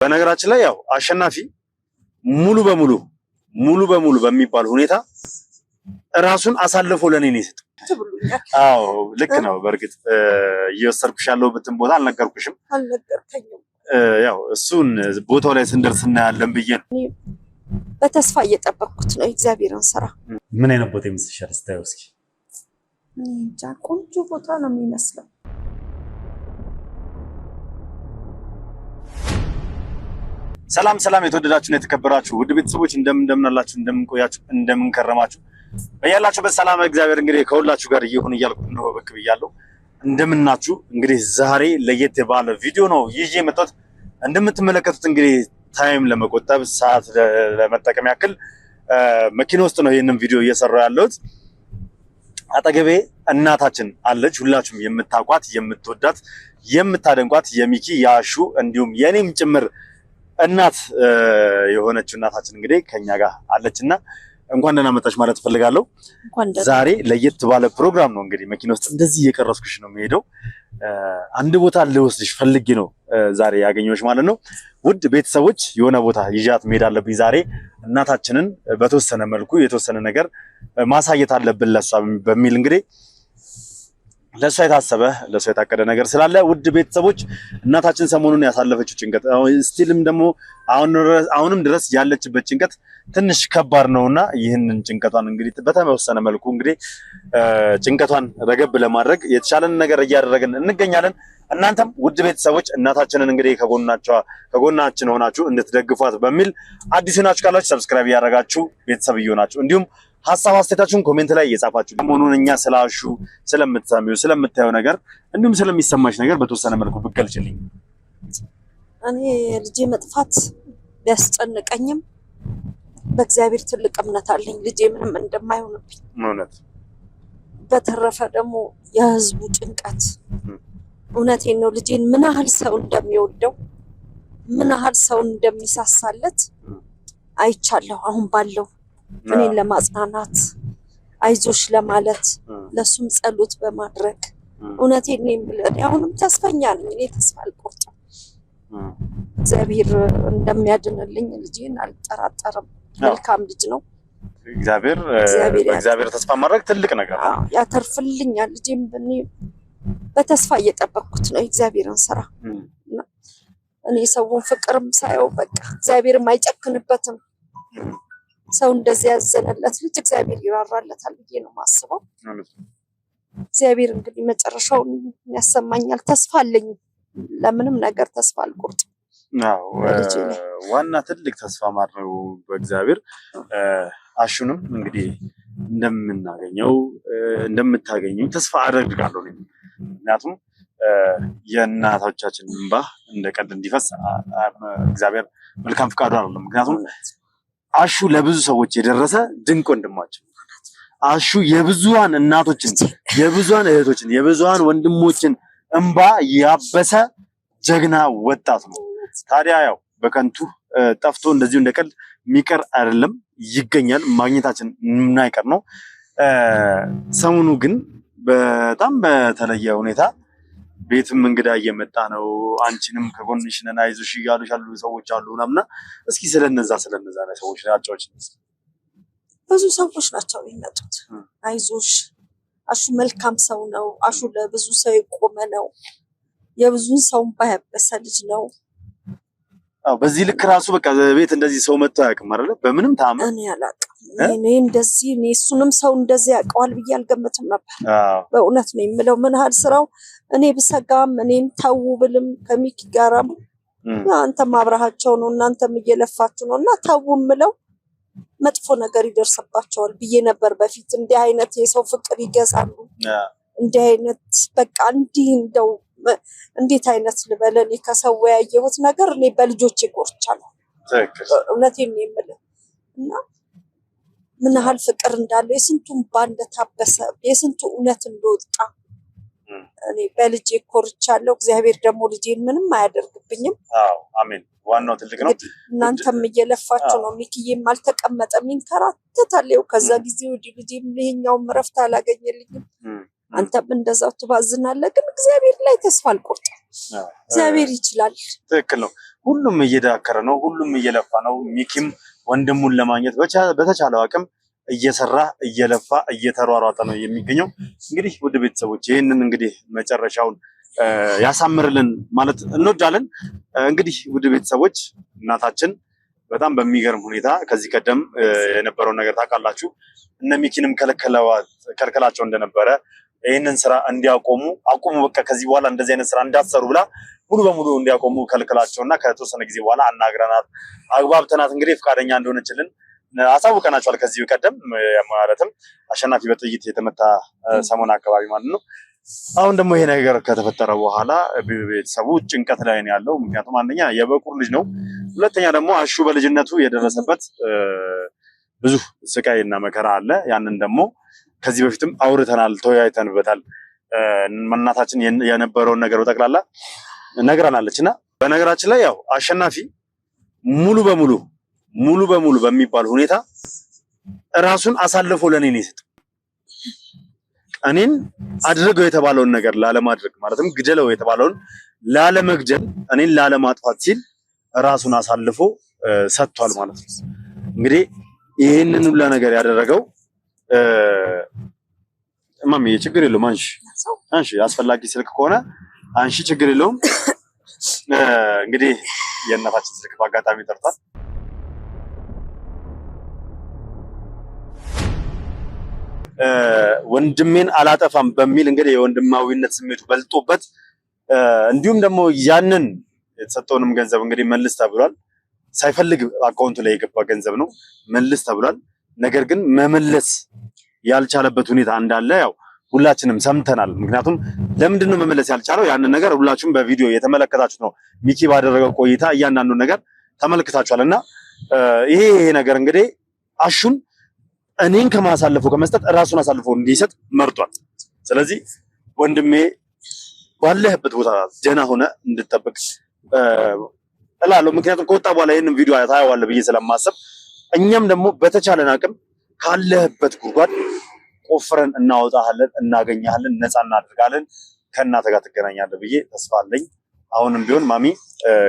በነገራችን ላይ ያው አሸናፊ ሙሉ በሙሉ በሚባል ሁኔታ ራሱን አሳልፎ ለኔ ነው የሰጠው። አዎ ልክ ነው። በርግጥ እየወሰድኩሽ ያለሁበትን ቦታ አልነገርኩሽም። አልነገርከኝም። ያው እሱን ቦታው ላይ ስንደርስ እናያለን ብዬ ነው። በተስፋ እየጠበቅኩት ነው እግዚአብሔርን ስራ። ምን አይነት ቦታ ይመስልሻል? ስታየው እስኪ። እንጃ ቆንጆ ቦታ ነው የሚመስለው። ሰላም የተወደዳችሁና የተከበራችሁ ውድ ቤተሰቦች እንደምን አላችሁ? እንደምን ቆያችሁ? እንደምን ከረማችሁ? በያላችሁበት ሰላም እግዚአብሔር እንግዲህ ከሁላችሁ ጋር ይሁን እያልኩ ነው በክ ብያለሁ። እንደምናችሁ እንግዲህ ዛሬ ለየት ባለ ቪዲዮ ነው ይዤ መጣሁት። እንደምትመለከቱት እንግዲህ ታይም ለመቆጠብ ሰዓት ለመጠቀም ያክል መኪና ውስጥ ነው ይሄንን ቪዲዮ እየሰራሁ ያለሁት። አጠገቤ እናታችን አለች። ሁላችሁም የምታውቋት የምትወዳት የምታደንቋት የሚኪ ያሹ እንዲሁም የኔም ጭምር እናት የሆነችው እናታችን እንግዲህ ከኛ ጋር አለችና እንኳን ደህና መጣሽ ማለት ፈልጋለሁ። ዛሬ ለየት ባለ ፕሮግራም ነው እንግዲህ መኪና ውስጥ እንደዚህ እየቀረስኩሽ ነው የምሄደው። አንድ ቦታ ልወስድሽ ፈልጌ ነው ዛሬ ያገኘሁሽ ማለት ነው። ውድ ቤተሰቦች የሆነ ቦታ ይዣት መሄድ አለብኝ ዛሬ። እናታችንን በተወሰነ መልኩ የተወሰነ ነገር ማሳየት አለብን ለሷ በሚል እንግዲህ ለሷ የታሰበ ለሷ የታቀደ ነገር ስላለ ውድ ቤተሰቦች እናታችን ሰሞኑን ያሳለፈችው ጭንቀት ስቲልም ደግሞ አሁንም ድረስ ያለችበት ጭንቀት ትንሽ ከባድ ነውና ይህንን ጭንቀቷን እንግዲህ በተወሰነ መልኩ እንግዲህ ጭንቀቷን ረገብ ለማድረግ የተሻለን ነገር እያደረግን እንገኛለን። እናንተም ውድ ቤተሰቦች እናታችንን እንግዲህ ከጎናችን ሆናችሁ እንድትደግፏት በሚል አዲስ ናችሁ ካላችሁ ሰብስክራይብ ያደረጋችሁ ቤተሰብ እየሆናችሁ እንዲሁም ሐሳብ አስተያየታችሁን ኮሜንት ላይ እየጻፋችሁ ሰሞኑን እኛ ስላሹ ስለምትሰሚው ስለምታየው ነገር እንዲሁም ስለሚሰማሽ ነገር በተወሰነ መልኩ ብትገልጪልኝ። እኔ ልጄ መጥፋት ቢያስጨንቀኝም በእግዚአብሔር ትልቅ እምነት አለኝ ልጄ ምንም እንደማይሆንብኝ። እውነት። በተረፈ ደግሞ የህዝቡ ጭንቀት እውነቴን ነው። ልጄን ምን ያህል ሰው እንደሚወደው ምን ያህል ሰው እንደሚሳሳለት አይቻለሁ። አሁን ባለው እኔን ለማጽናናት አይዞሽ ለማለት ለሱም ጸሎት በማድረግ እውነቴን ነው የምልህ። አሁንም ተስፈኛ ነኝ። እኔ ተስፋ አልቆርጥም። እግዚአብሔር እንደሚያድንልኝ ልጄን አልጠራጠርም። መልካም ልጅ ነው። እግዚአብሔር ተስፋ ማድረግ ትልቅ ነገር ነው። ያተርፍልኛል። ልጄም በተስፋ እየጠበቅኩት ነው እግዚአብሔርን ስራ። እኔ ሰውን ፍቅርም ሳየው በቃ እግዚአብሔርም አይጨክንበትም። ሰው እንደዚህ ያዘነለት ልጅ እግዚአብሔር ይራራለታል ብዬ ነው የማስበው። እግዚአብሔር እንግዲህ መጨረሻውን ያሰማኛል። ተስፋ አለኝ። ለምንም ነገር ተስፋ አልቆርጥም። ዋና ትልቅ ተስፋ ማድረጉ በእግዚአብሔር አሹንም እንግዲህ እንደምታገኘው ተስፋ አደርጋለሁ። ምክንያቱም የእናቶቻችን እንባ እንደ ቀልድ እንዲፈስ እግዚአብሔር መልካም ፍቃዱ አይደለም። ምክንያቱም አሹ ለብዙ ሰዎች የደረሰ ድንቅ ወንድማችን፣ አሹ የብዙሃን እናቶችን የብዙሃን እህቶችን የብዙሃን ወንድሞችን እንባ ያበሰ ጀግና ወጣት ነው። ታዲያ ያው በከንቱ ጠፍቶ እንደዚሁ እንደቀልድ የሚቀር አይደለም፣ ይገኛል። ማግኘታችን የማይቀር ነው። ሰሞኑ ግን በጣም በተለየ ሁኔታ ቤትም እንግዳ እየመጣ ነው። አንቺንም ከጎንሽ ነን አይዞሽ እያሉሽ ያሉ ሰዎች አሉ ምናምና። እስኪ ስለነዛ ላይ ሰዎች ናቸውች ብዙ ሰዎች ናቸው የሚመጡት። አይዞሽ አሹ መልካም ሰው ነው። አሹ ለብዙ ሰው የቆመ ነው። የብዙን ሰው ባያበሰ ልጅ ነው። በዚህ ልክ ራሱ በቃ ቤት እንደዚህ ሰው መጥቶ አያውቅም አይደለ? በምንም ታም እኔ አላውቅም። እኔ እሱንም ሰው እንደዚህ ያውቀዋል ብዬ አልገመትም ነበር። በእውነት ነው የምለው። ምን ያህል ስራው እኔ ብሰጋም እኔም ታው ብልም ከሚኪ ጋራም አንተም አብረሃቸው ነው እናንተም እየለፋችሁ ነው እና ታው ምለው መጥፎ ነገር ይደርስባቸዋል ብዬ ነበር በፊት። እንዲህ አይነት የሰው ፍቅር ይገዛሉ። እንዲህ አይነት በቃ እንደው እንዴት አይነት ልበለን ከሰው ያየሁት ነገር እኔ በልጆቼ ቆርቻለሁ። እውነቴን ነው የምልህ እና ምን ያህል ፍቅር እንዳለው የስንቱን ባንደ ታበሰ የስንቱ እውነት እንደወጣ እኔ በልጄ ቆርቻለሁ። እግዚአብሔር ደግሞ ልጄን ምንም አያደርግብኝም። አሜን። ዋናው ትልቅ ነው። እናንተም እየለፋችሁ ነው። ሚኪዬም አልተቀመጠም ይንከራተታል። ከዛ ጊዜ ወዲህ ልጄም ይሄኛውም እረፍት አላገኘልኝም። አንተም እንደዛው ትባዝናለህ። ግን እግዚአብሔር ላይ ተስፋ አልቆርጥም። እግዚአብሔር ይችላል። ትክክል ነው። ሁሉም እየዳከረ ነው። ሁሉም እየለፋ ነው። ሚኪም ወንድሙን ለማግኘት በተቻለው አቅም እየሰራ እየለፋ እየተሯሯጠ ነው የሚገኘው። እንግዲህ ውድ ቤተሰቦች ይህንን እንግዲህ መጨረሻውን ያሳምርልን ማለት እንወዳለን። እንግዲህ ውድ ቤተሰቦች እናታችን በጣም በሚገርም ሁኔታ ከዚህ ቀደም የነበረውን ነገር ታውቃላችሁ። እነ ሚኪንም ከልከላቸው እንደነበረ ይህንን ስራ እንዲያቆሙ አቁሙ፣ በቃ ከዚህ በኋላ እንደዚህ አይነት ስራ እንዳትሰሩ ብላ ሙሉ በሙሉ እንዲያቆሙ ከልክላቸውና ከተወሰነ ጊዜ በኋላ አናግረናት አግባብተናት እንግዲህ ፈቃደኛ እንደሆነችልን አሳውቀናቸዋል። ከዚህ ቀደም ማለትም አሸናፊ በጥይት የተመታ ሰሞን አካባቢ ማለት ነው። አሁን ደግሞ ይሄ ነገር ከተፈጠረ በኋላ ቤተሰቡ ጭንቀት ላይ ነው ያለው። ምክንያቱም አንደኛ የበኩር ልጅ ነው፣ ሁለተኛ ደግሞ አሹ በልጅነቱ የደረሰበት ብዙ ስቃይና መከራ አለ። ያንን ደግሞ ከዚህ በፊትም አውርተናል፣ ተወያይተንበታል። እናታችን የነበረውን ነገር በጠቅላላ ነግራናለች እና በነገራችን ላይ ያው አሸናፊ ሙሉ በሙሉ በሚባል ሁኔታ ራሱን አሳልፎ ለኔ ነው የሰጠው። እኔን አድርገው የተባለውን ነገር ላለማድረግ ማለትም ግደለው የተባለውን ላለመግደል እኔን ላለማጥፋት ሲል ራሱን አሳልፎ ሰጥቷል ማለት ነው። እንግዲህ ይሄንን ሁሉ ነገር ያደረገው ማሚ ችግር የለውም አንሺ አስፈላጊ ስልክ ከሆነ አንሺ ችግር የለውም። እንግዲህ የእናታችን ስልክ በአጋጣሚ ጠርቷል። ወንድሜን አላጠፋም በሚል እንግዲህ የወንድማዊነት ስሜቱ በልጦበት እንዲሁም ደግሞ ያንን የተሰጠውንም ገንዘብ እንግዲህ መልስ ተብሏል። ሳይፈልግ አካውንቱ ላይ የገባ ገንዘብ ነው፣ መልስ ተብሏል። ነገር ግን መመለስ ያልቻለበት ሁኔታ እንዳለ ያው ሁላችንም ሰምተናል። ምክንያቱም ለምንድን ነው መመለስ ያልቻለው? ያንን ነገር ሁላችሁም በቪዲዮ የተመለከታችሁት ነው። ሚኪ ባደረገው ቆይታ እያንዳንዱ ነገር ተመልክታችኋል። እና ይሄ ነገር እንግዲህ አሹን እኔን ከማሳለፉ ከመስጠት ራሱን አሳልፎ እንዲሰጥ መርጧል። ስለዚህ ወንድሜ ባለህበት ቦታ ደህና ሆነ እንድትጠብቅ እላለሁ። ምክንያቱም ከወጣ በኋላ ይህንን ቪዲዮ ታየዋለህ ብዬ ስለማሰብ እኛም ደግሞ በተቻለን አቅም ካለህበት ጉድጓድ ቆፍረን እናወጣሃለን፣ እናገኛሃለን፣ ነፃ እናድርጋለን፣ ከእናተ ጋር ትገናኛለህ ብዬ ተስፋ አለኝ። አሁንም ቢሆን ማሚ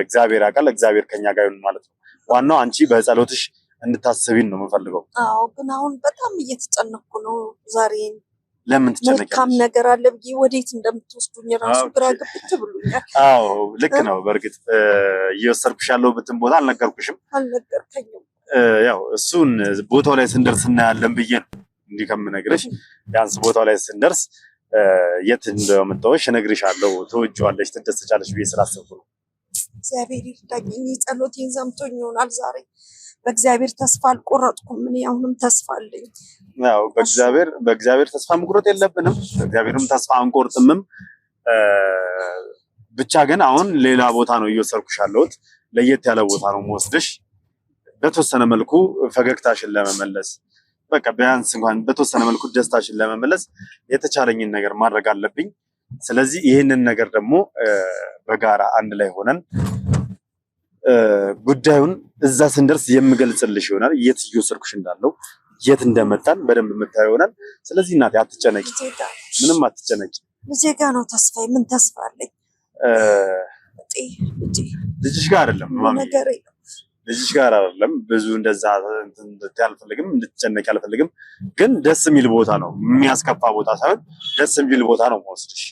እግዚአብሔር ያውቃል፣ እግዚአብሔር ከኛ ጋር ይሁን ማለት ነው። ዋናው አንቺ በጸሎትሽ እንድታስቢን ነው የምፈልገው። አዎ፣ ግን አሁን በጣም እየተጨነኩ ነው። ዛሬ ለምን ትጨነቂያለሽ? መልካም ነገር አለ ብዬ ወዴት እንደምትወስዱኝ ራሱ ግራ ገብት ብሎኛል። አዎ ልክ ነው። በእርግጥ እየወሰድኩሽ ያለሁበትን ቦታ አልነገርኩሽም። አልነገርከኝም። ያው እሱን ቦታው ላይ ስንደርስ እናያለን ብዬ ነው እንዲህ ከምነግርሽ። ቢያንስ ቦታው ላይ ስንደርስ የት እንደመጣሁሽ እነግርሻለሁ። ትወጂዋለሽ፣ ትደሰቻለሽ ብዬ ስላሰብኩ ነው። እግዚአብሔር ይርዳኝ። ጸሎቴን ሰምቶኝ ይሆናል ዛሬ። በእግዚአብሔር ተስፋ አልቆረጥኩም። እኔ አሁንም ተስፋ አለኝ። ያው በእግዚአብሔር ተስፋ መቁረጥ የለብንም። በእግዚአብሔርም ተስፋ አንቆርጥምም። ብቻ ግን አሁን ሌላ ቦታ ነው እየወሰድኩሽ ያለሁት። ለየት ያለ ቦታ ነው የምወስድሽ። በተወሰነ መልኩ ፈገግታሽን ለመመለስ በቃ ቢያንስ እንኳን በተወሰነ መልኩ ደስታሽን ለመመለስ የተቻለኝን ነገር ማድረግ አለብኝ። ስለዚህ ይህንን ነገር ደግሞ በጋራ አንድ ላይ ሆነን ጉዳዩን እዛ ስንደርስ የምገልጽልሽ ይሆናል። የት እየወሰድኩሽ እንዳለው የት እንደመጣን በደንብ የምታየው ይሆናል። ስለዚህ እናቴ አትጨነቂ፣ ምንም አትጨነቂ። ልጄ ጋ ነው ተስፋዬ። ምን ተስፋ አለኝ? ልጅሽ ጋር አይደለም ነገር ልጅሽ ጋር አይደለም። ብዙ እንደዛ አልፈልግም፣ እንድትጨነቂ አልፈልግም። ግን ደስ የሚል ቦታ ነው፣ የሚያስከፋ ቦታ ሳይሆን ደስ የሚል ቦታ ነው የምወስድሽ።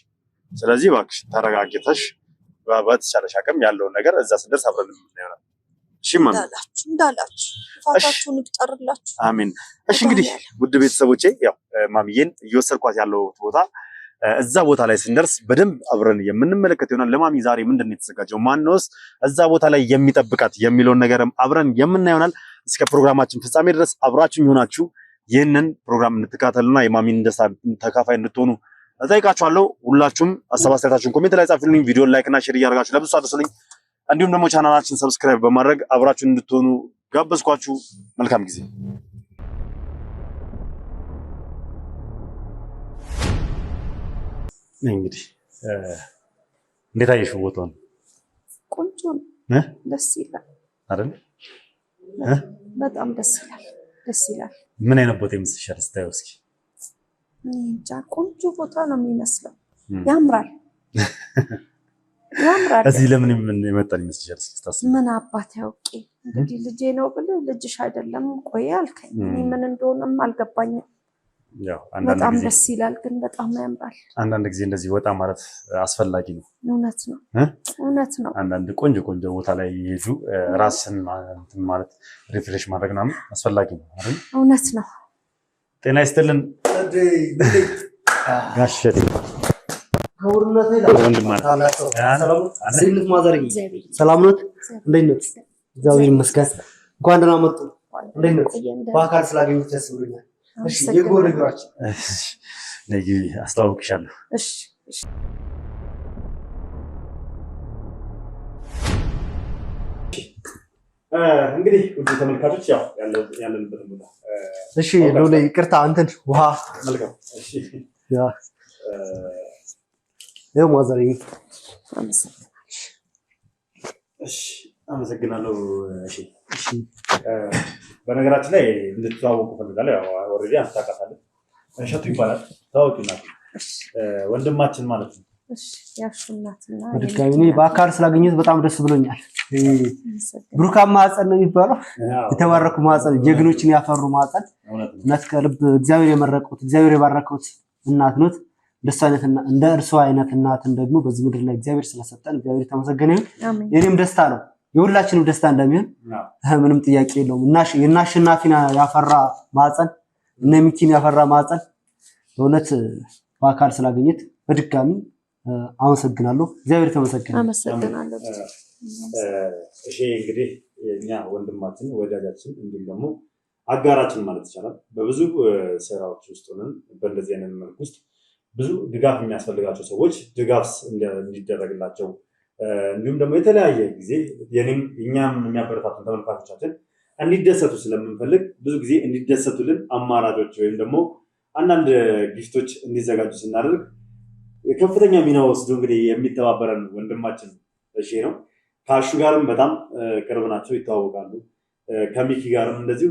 ስለዚህ እባክሽ ተረጋግተሽ በተቻለሽ አቅም ያለውን ነገር እዛ ስንደርስ አብረን እናየዋለን። እሺ ማን እንዳላችሁ ፋታችሁን ይቅጠርላችሁ። አሜን። እሺ እንግዲህ ውድ ቤተሰቦቼ ያው ማሚዬን እየወሰድኳት ያለው ቦታ እዛ ቦታ ላይ ስንደርስ በደንብ አብረን የምንመለከት ይሆናል። ለማሚ ዛሬ ምንድን ነው የተዘጋጀው፣ ማንነውስ እዛ ቦታ ላይ የሚጠብቃት የሚለውን ነገርም አብረን የምናየው ይሆናል። እስከ ፕሮግራማችን ፍጻሜ ድረስ አብራችሁ ይሆናችሁ ይህንን ፕሮግራም እንድትከታተሉና የማሚን ደስታ ተካፋይ እንድትሆኑ እጠይቃችኋለሁ። ሁላችሁም ሀሳብ አስተያየታችሁን ኮሜንት ላይ ጻፉልኝ። ቪዲዮን ላይክ እና ሼር እያደረጋችሁ ለብዙ አድርሱልኝ። እንዲሁም ደግሞ ቻናላችን ሰብስክራይብ በማድረግ አብራችሁን እንድትሆኑ ጋበዝኳችሁ። መልካም ጊዜ። እንግዲህ እንዴት አየሽው ቦታውን? ቆንጆ ነው፣ ደስ ይላል አይደል? በጣም ደስ ይላል፣ ደስ ይላል። ምን አይነት ቦታ ይመስልሻል ስታየው? እስኪ እንጃ ቆንጆ ቦታ ነው የሚመስለው። ያምራል ያምራል። እዚህ ለምን የመጣን ይመስልሻል? እስኪ ምን አባት ያውቂ እንግዲህ ልጄ ነው ብለህ ልጅሽ አይደለም ቆይ አልከኝ። እኔ ምን እንደሆነም አልገባኝም። ያው በጣም ደስ ይላል፣ ግን በጣም ያምራል። አንዳንድ ጊዜ እንደዚህ ወጣ ማለት አስፈላጊ ነው። እውነት ነው እውነት ነው። አንዳንድ ቆንጆ ቆንጆ ቦታ ላይ ይሄዱ ራስን ማለት ሪፍሬሽ ማድረግ ነው አስፈላጊ ነው አይደል? እውነት ነው። ጤና ይስጥልን ጋሼ ሰላም ነው። እንዴት ነው? እግዚአብሔር ይመስገን። እንኳን ደህና መጡ። እንዴት ነው? በአካል ስላገኘሁት ደስ ብሎኛል። እሺ የጎረ ግራች ነይ አስተዋውቅሻለሁ። እሺ እሺ። እንግዲህ ውድ ተመልካቾች ያው ያለንበት ቦታ እሺ ሎሌ ይቅርታ አንተን ውሃ መልካም። እሺ ያ ይኸው ማዘር አመሰግናለሁ። እሺ እሺ። በነገራችን ላይ እንድትተዋወቁ ፈልጋለሁ። ያው ኦልሬዲ አታውቃታለህ። እሸቱ ይባላል። ታውቂና ወንድማችን ማለት ነው። እሺ ያሹናትና በድጋሚ እኔ በአካል ስላገኘሁት በጣም ደስ ብሎኛል። ብሩካማ ማህፀን ነው የሚባለው። የተባረኩ ማህፀን፣ ጀግኖችን ያፈሩ ማህፀን። እውነት ከልብ እግዚአብሔር የመረቁት እግዚአብሔር የባረከውት እናት ነው። ደስ አይነትና እንደ እርሷ አይነት እናትን ደግሞ በዚህ ምድር ላይ እግዚአብሔር ስለሰጠን እግዚአብሔር ተመሰገነ ይሁን። የኔም ደስታ ነው የሁላችንም ደስታ እንደሚሆን ምንም ጥያቄ የለውም። እና አሸናፊን ያፈራ ማህፀን እነ ሚኪን ያፈራ ማህፀን በእውነት በአካል ስላገኘት በድጋሚ አመሰግናለሁ። እግዚአብሔር ተመሰገነ። አመሰግናለሁ። እሺ እንግዲህ እኛ ወንድማችን ወዳጃችን እንዲሁም ደግሞ አጋራችን ማለት ይቻላል በብዙ ስራዎች ውስጥ ሆነን በእንደዚህ አይነት መልኩ ውስጥ ብዙ ድጋፍ የሚያስፈልጋቸው ሰዎች ድጋፍ እንዲደረግላቸው እንዲሁም ደግሞ የተለያየ ጊዜ እኛም የሚያበረታቱን ተመልካቾቻችን እንዲደሰቱ ስለምንፈልግ ብዙ ጊዜ እንዲደሰቱልን አማራጮች ወይም ደግሞ አንዳንድ ጊፍቶች እንዲዘጋጁ ስናደርግ ከፍተኛ ሚና ወስዶ እንግዲህ የሚተባበረን ወንድማችን እሺ ነው። ከአሹ ጋርም በጣም ቅርብ ናቸው፣ ይተዋወቃሉ። ከሚኪ ጋርም እንደዚሁ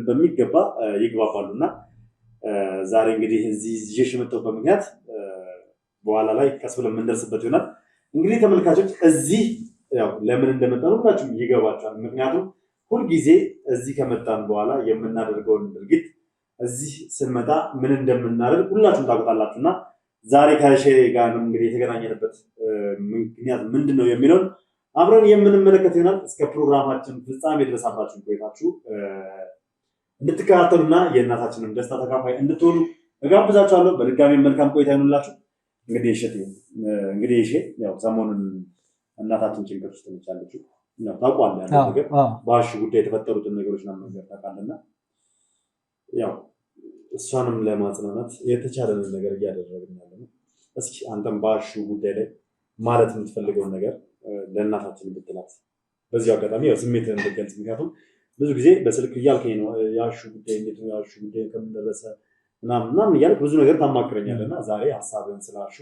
በሚገባ ይግባባሉ እና ዛሬ እንግዲህ እዚህ ይዤሽ የመጣሁበት ምክንያት በኋላ ላይ ቀስ ብለን የምንደርስበት ይሆናል። እንግዲህ ተመልካቾች እዚህ ያው ለምን እንደመጣን ሁላችሁም ይገባችኋል። ምክንያቱም ሁልጊዜ እዚህ ከመጣን በኋላ የምናደርገውን ድርጊት እዚህ ስንመጣ ምን እንደምናደርግ ሁላችሁም ታውቁታላችሁ እና ዛሬ ከሼ ጋር ነው እንግዲህ የተገናኘንበት ምክንያት ምንድን ነው የሚለውን አብረን የምንመለከት ይሆናል። እስከ ፕሮግራማችን ፍጻሜ ድረስ አብራችሁን ቆይታችሁ እንድትከታተሉና የእናታችንን ደስታ ተካፋይ እንድትሆኑ እጋብዛችኋለሁ። በድጋሚ መልካም ቆይታ ይሁንላችሁ። እንግዲህ እሺ ያው ሰሞኑን እናታችን ጭንቀት ውስጥ ነች ያለችው። ያው ታውቃለህ ያለው ነገር በአሹ ጉዳይ የተፈጠሩትን ነገሮች ነው ነገር ታውቃለና ያው እሷንም ለማጽናናት የተቻለንን ነገር እያደረግን ያለነው። እስኪ አንተም በአሹ ጉዳይ ላይ ማለት የምትፈልገውን ነገር ለእናታችን ብትላት በዚህ አጋጣሚ ያው ስሜትን እንድትገልጽ። ምክንያቱም ብዙ ጊዜ በስልክ እያልከኝ ነው የአሹ ጉዳይ እንዴት ነው የአሹ ጉዳይ ከምንደረሰ ምናምን እያልክ ብዙ ነገር ታማክረኛለና ዛሬ ሀሳብን ስለ አሹ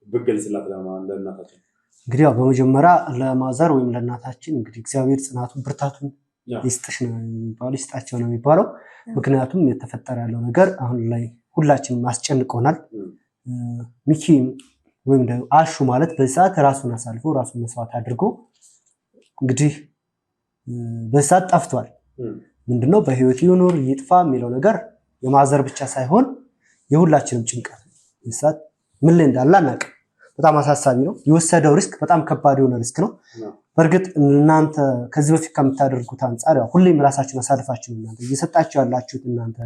ብትገልጽላት ለእናታችን። እንግዲህ ያው በመጀመሪያ ለማዘር ወይም ለእናታችን እንግዲህ እግዚአብሔር ጽናቱን ብርታቱን ይስጥሽ ነው የሚባለው፣ ይስጣቸው ነው የሚባለው። ምክንያቱም የተፈጠረ ያለው ነገር አሁን ላይ ሁላችንም አስጨንቆናል። ሚኪ ወይም ደግሞ አሹ ማለት በዚህ ሰዓት ራሱን አሳልፎ ራሱን መስዋዕት አድርጎ እንግዲህ በዚህ ሰዓት ጠፍቷል። ምንድነው በህይወት ይኖር ይጥፋ የሚለው ነገር የማዘር ብቻ ሳይሆን የሁላችንም ጭንቀት ነው። በዚህ ሰዓት ምን ላይ እንዳለ አናውቅም። በጣም አሳሳቢ ነው። የወሰደው ሪስክ በጣም ከባድ የሆነ ሪስክ ነው። በእርግጥ እናንተ ከዚህ በፊት ከምታደርጉት አንጻር ያው ሁሌም ራሳችሁን አሳልፋችሁ እናንተ እየሰጣችሁ ያላችሁት እናንተ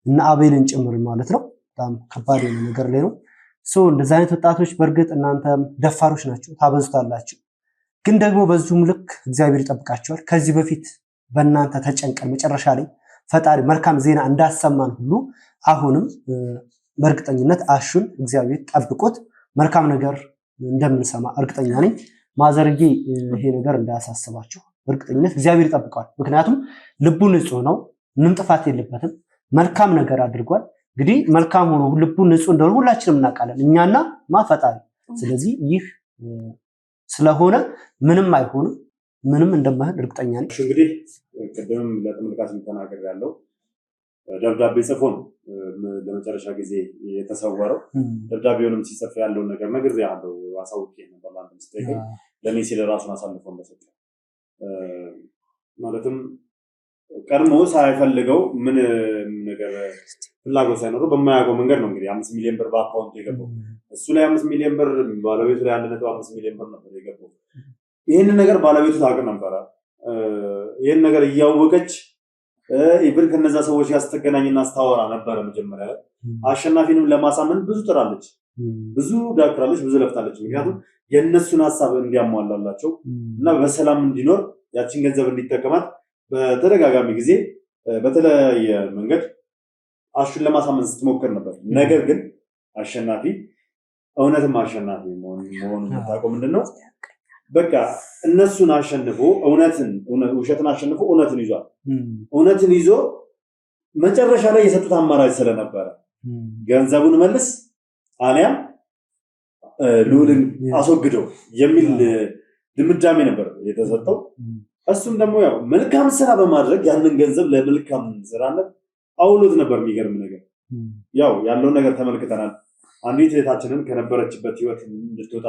እና አቤልን ጭምር ማለት ነው። በጣም ከባድ የሆነ ነገር ላይ ነው። እንደዚህ አይነት ወጣቶች በእርግጥ እናንተ ደፋሮች ናቸው፣ ታበዙታላችሁ። ግን ደግሞ በዚሁም ልክ እግዚአብሔር ይጠብቃቸዋል። ከዚህ በፊት በእናንተ ተጨንቀን መጨረሻ ላይ ፈጣሪ መልካም ዜና እንዳሰማን ሁሉ አሁንም በእርግጠኝነት አሹን እግዚአብሔር ጠብቆት መልካም ነገር እንደምንሰማ እርግጠኛ ነኝ። ማዘርዬ ይሄ ነገር እንዳያሳስባችሁ በእርግጠኝነት እግዚአብሔር ይጠብቀዋል። ምክንያቱም ልቡ ንጹህ ነው፣ ምንም ጥፋት የለበትም፣ መልካም ነገር አድርጓል። እንግዲህ መልካም ሆኖ ልቡ ንጹህ እንደሆነ ሁላችንም እናውቃለን፣ እኛና ፈጣሪ። ስለዚህ ይህ ስለሆነ ምንም አይሆንም፣ ምንም እንደማይሆን እርግጠኛ ነኝ። እንግዲህ ቅድምም ለተመልካች ተናገር ያለው ደብዳቤ ጽፎ ነው ለመጨረሻ ጊዜ የተሰወረው። ደብዳቤውንም ሲጽፍ ያለውን ነገር ነግሬሃለሁ፣ አሳውቄ ነበር ለአንተ ስትጠይቀኝ ለእኔ ሲል ራሱን አሳልፎ እንደሰጠ ማለትም ቀድሞ ሳይፈልገው ምን ነገር ፍላጎት ሳይኖረው በማያውቀው መንገድ ነው እንግዲህ 5 ሚሊዮን ብር በአካውንቱ የገባው። እሱ ላይ 5 ሚሊዮን ብር ባለቤቱ ላይ 1.5 ሚሊዮን ብር ነበር የገባው። ይህንን ነገር ባለቤቱ ታውቅ ነበረ። ይህን ነገር እያወቀች ኢብን ከነዛ ሰዎች ጋር ስትገናኝና ስታወራ ነበረ። መጀመሪያ ላይ አሸናፊንም ለማሳመን ብዙ ጥራለች፣ ብዙ ዳክራለች፣ ብዙ ለፍታለች። ምክንያቱም የእነሱን ሀሳብ እንዲያሟላላቸው እና በሰላም እንዲኖር ያችን ገንዘብ እንዲጠቀማት በተደጋጋሚ ጊዜ በተለያየ መንገድ አሹን ለማሳመን ስትሞክር ነበር። ነገር ግን አሸናፊ እውነትም አሸናፊ መሆኑን የምታውቀው ምንድነው? በቃ እነሱን አሸንፎ ውሸትን አሸንፎ እውነትን ይዟል። እውነትን ይዞ መጨረሻ ላይ የሰጡት አማራጭ ስለነበረ ገንዘቡን መልስ አሊያም ልዑልን አስወግደው የሚል ድምዳሜ ነበር የተሰጠው። እሱም ደግሞ ያው መልካም ስራ በማድረግ ያንን ገንዘብ ለመልካም ስራነት አውሎት ነበር። የሚገርም ነገር ያው ያለውን ነገር ተመልክተናል። አንዲት እህታችንን ከነበረችበት ህይወት እንድትወጣ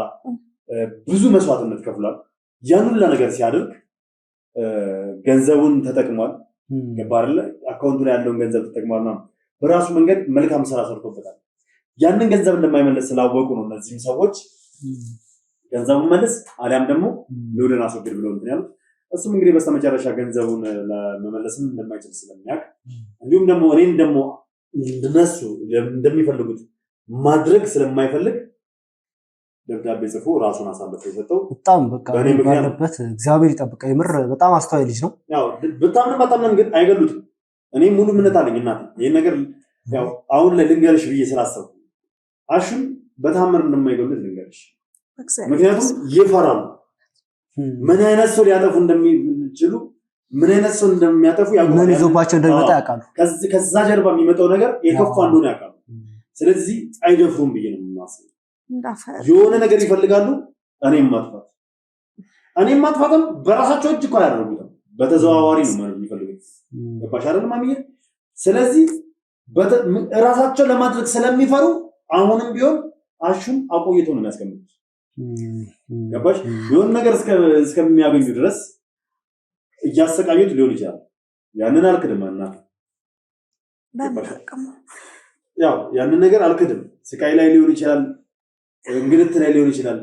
ብዙ መስዋዕትነት ከፍሏል። ያን ሁሉ ነገር ሲያደርግ ገንዘቡን ተጠቅሟል። ገባርለ አካውንቱ ላይ ያለውን ገንዘብ ተጠቅሟል ነው። በራሱ መንገድ መልካም ስራ ሰርቶበታል። ያንን ገንዘብ እንደማይመለስ ስላወቁ ነው እነዚህም ሰዎች ገንዘቡን መልስ አሊያም ደግሞ ልዑልን አስወግድ ብለው እንትን ያሉት። እሱም እንግዲህ በስተመጨረሻ ገንዘቡን ለመመለስም እንደማይችል ስለሚያውቅ እንዲሁም ደግሞ እኔን ደግሞ እንደነሱ እንደሚፈልጉት ማድረግ ስለማይፈልግ ደብዳቤ ጽፎ ራሱን አሳልፎ የሰጠው። በጣም በቃ ባለበት እግዚአብሔር ይጠብቀው። የምር በጣም አስተዋይ ልጅ ነው። ያው በጣም ግን አይገሉትም። እኔ ሙሉ እምነት አለኝ እናት ይሄን ነገር ያው አሁን ላይ ልንገርሽ ብዬ ስላሰብኩ አሹን በታምር እንደማይገሉት ልንገርሽ። ምክንያቱም ይፈራሉ። ምን አይነት ሰው ሊያጠፉ እንደሚችሉ ምን አይነት ሰው እንደሚያጠፉ ያውቃሉ። ምን ይዞባቸው እንደሚመጣ ያውቃሉ። ከዛ ጀርባ የሚመጣው ነገር የከፋ እንደሆነ ያውቃሉ። ስለዚህ አይደፍሩም ብዬ ነው የማስበው። የሆነ ነገር ይፈልጋሉ። እኔም ማጥፋትም በራሳቸው እጅ እኮ አያደርጉትም፣ በተዘዋዋሪ ነው ማለት የሚፈልጉት። ገባሽ አይደል ማሚዬ? ስለዚህ ራሳቸው ለማድረግ ስለሚፈሩ አሁንም ቢሆን አሹን አቆይተው ነው የሚያስቀምጡት። ገባሽ? የሆነ ነገር እስከሚያገኙ ድረስ እያሰቃዩት ሊሆን ይችላል። ያንን አልክድም እናት። ያው ያንን ነገር አልክድም። ስቃይ ላይ ሊሆን ይችላል፣ እንግልት ላይ ሊሆን ይችላል፣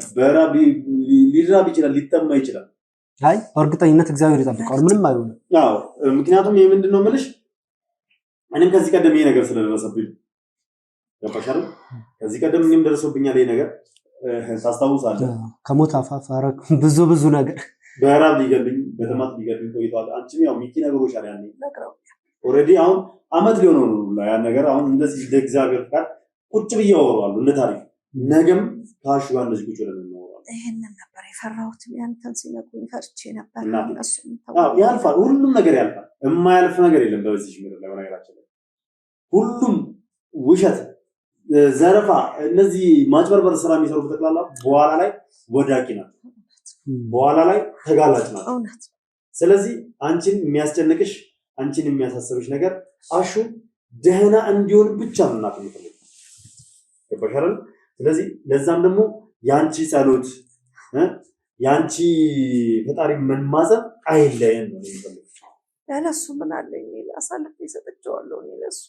ሊራብ ይችላል፣ ሊጠማ ይችላል። አይ በእርግጠኝነት እግዚአብሔር ይጠብቀዋል፣ ምንም አይሆንም። ያው ምክንያቱም ይሄ ምንድነው የምልሽ እኔም ከዚህ ቀደም ይሄ ነገር ስለደረሰብኝ ገባሽ አይደል? ከዚህ ቀደም እኔም ደርሶብኛል ይሄ ነገር ታስታውሳለህ? ከሞት አፋፍ አረክ ብዙ ነገር በራብ ሊገልኝ በተማት ሊገልኝ ቆይቷል። አንቺም ያው ሚኪ ነገሮች አለ ያኔ ኦሬዲ አሁን አመት ሊሆነው ነው ያን ነገር አሁን እንደዚህ ለእግዚአብሔር ቃል ቁጭ ብዬ አወራዋለሁ እንደ ታሪክ። ነገም ካሹ ጋር እንደዚህ ቁጭ ብለን እናወራለን። ይሄንን ነበር የፈራሁት። ያንተን ሲነግሩኝ ፈርቼ ነበር። ያልፋል፣ ሁሉም ነገር ያልፋል። የማያልፍ ነገር የለም በዚህ ምድር ላይ። በነገራችን ላይ ሁሉም ውሸት፣ ዘረፋ፣ እነዚህ ማጭበርበር ስራ የሚሰሩ ተጠቅላላ በኋላ ላይ ወዳቂ ናት፣ በኋላ ላይ ተጋላጭ ናት። ስለዚህ አንቺን የሚያስጨንቅሽ አንቺን የሚያሳስብሽ ነገር አሹ ደህና እንዲሆን ብቻ ነው እናት የምትፈልገው። ገባሽ አይደል? ስለዚህ ለዛም ደግሞ ያንቺ ጸሎት ያንቺ ፈጣሪ መማፀን አይለየን ነው የሚፈልገው። ያለሱ ምን አለኝ አሳልፌ ሰጥቼዋለሁ። ለሱ